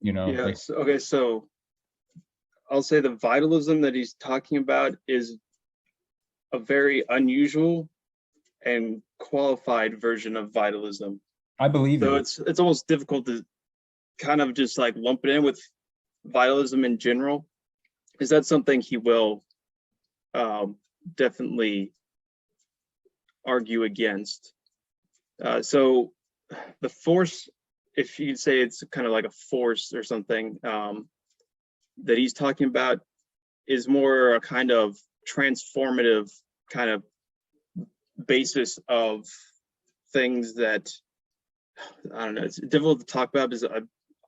You know, yeah. Okay, so I'll say the vitalism that he's talking about is a very unusual and qualified version of vitalism. I believe so it. it's almost difficult to kind of just like lump it in with vitalism in general. Is that something he will definitely argue against? So the force, if you say it's kind of like a force or something that he's talking about, is more a kind of transformative kind of basis of things that, I don't know, it's difficult to talk about because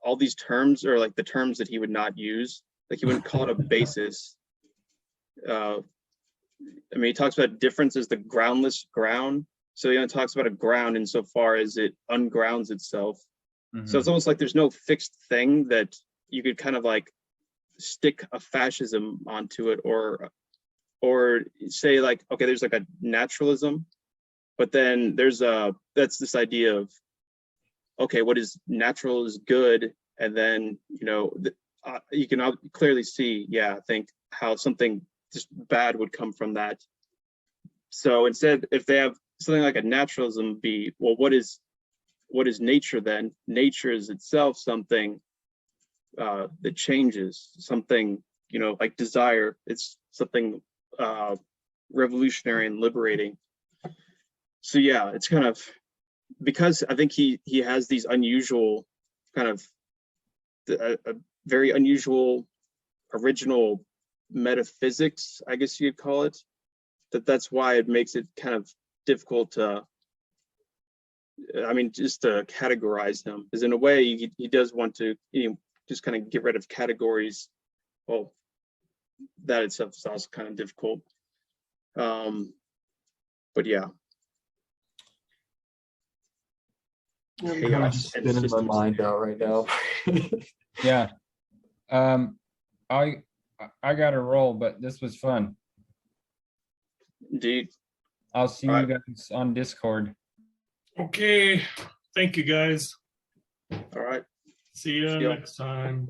all these terms are like the terms that he would not use. Like he wouldn't call it a basis. I mean, he talks about difference as the groundless ground. So he only talks about a ground insofar as it ungrounds itself. Mm-hmm. So it's almost like there's no fixed thing that you could kind of like stick a fascism onto it, or say like, okay, there's like a naturalism, but then there's that's this idea of, okay, what is natural is good, and then, you know, you can clearly see, I think how something just bad would come from that. So instead, if they have something like a naturalism, be, well, what is nature then? Nature is itself something that changes, something, you know, like desire. It's something revolutionary and liberating. So yeah, it's kind of, because I think he has these unusual kind of a very unusual original metaphysics, I guess you'd call it. That's why it makes it kind of difficult to, I mean, just to categorize him, because in a way he does want to, you know, just kind of get rid of categories. Well, that itself is also kind of difficult. But yeah. I'm kind of Chaos just and spinning my systems. mind out right now. Yeah. I got to roll, but this was fun. Indeed. I'll see All you right. guys on Discord. Okay. Thank you guys. All right. See you See ya. next time.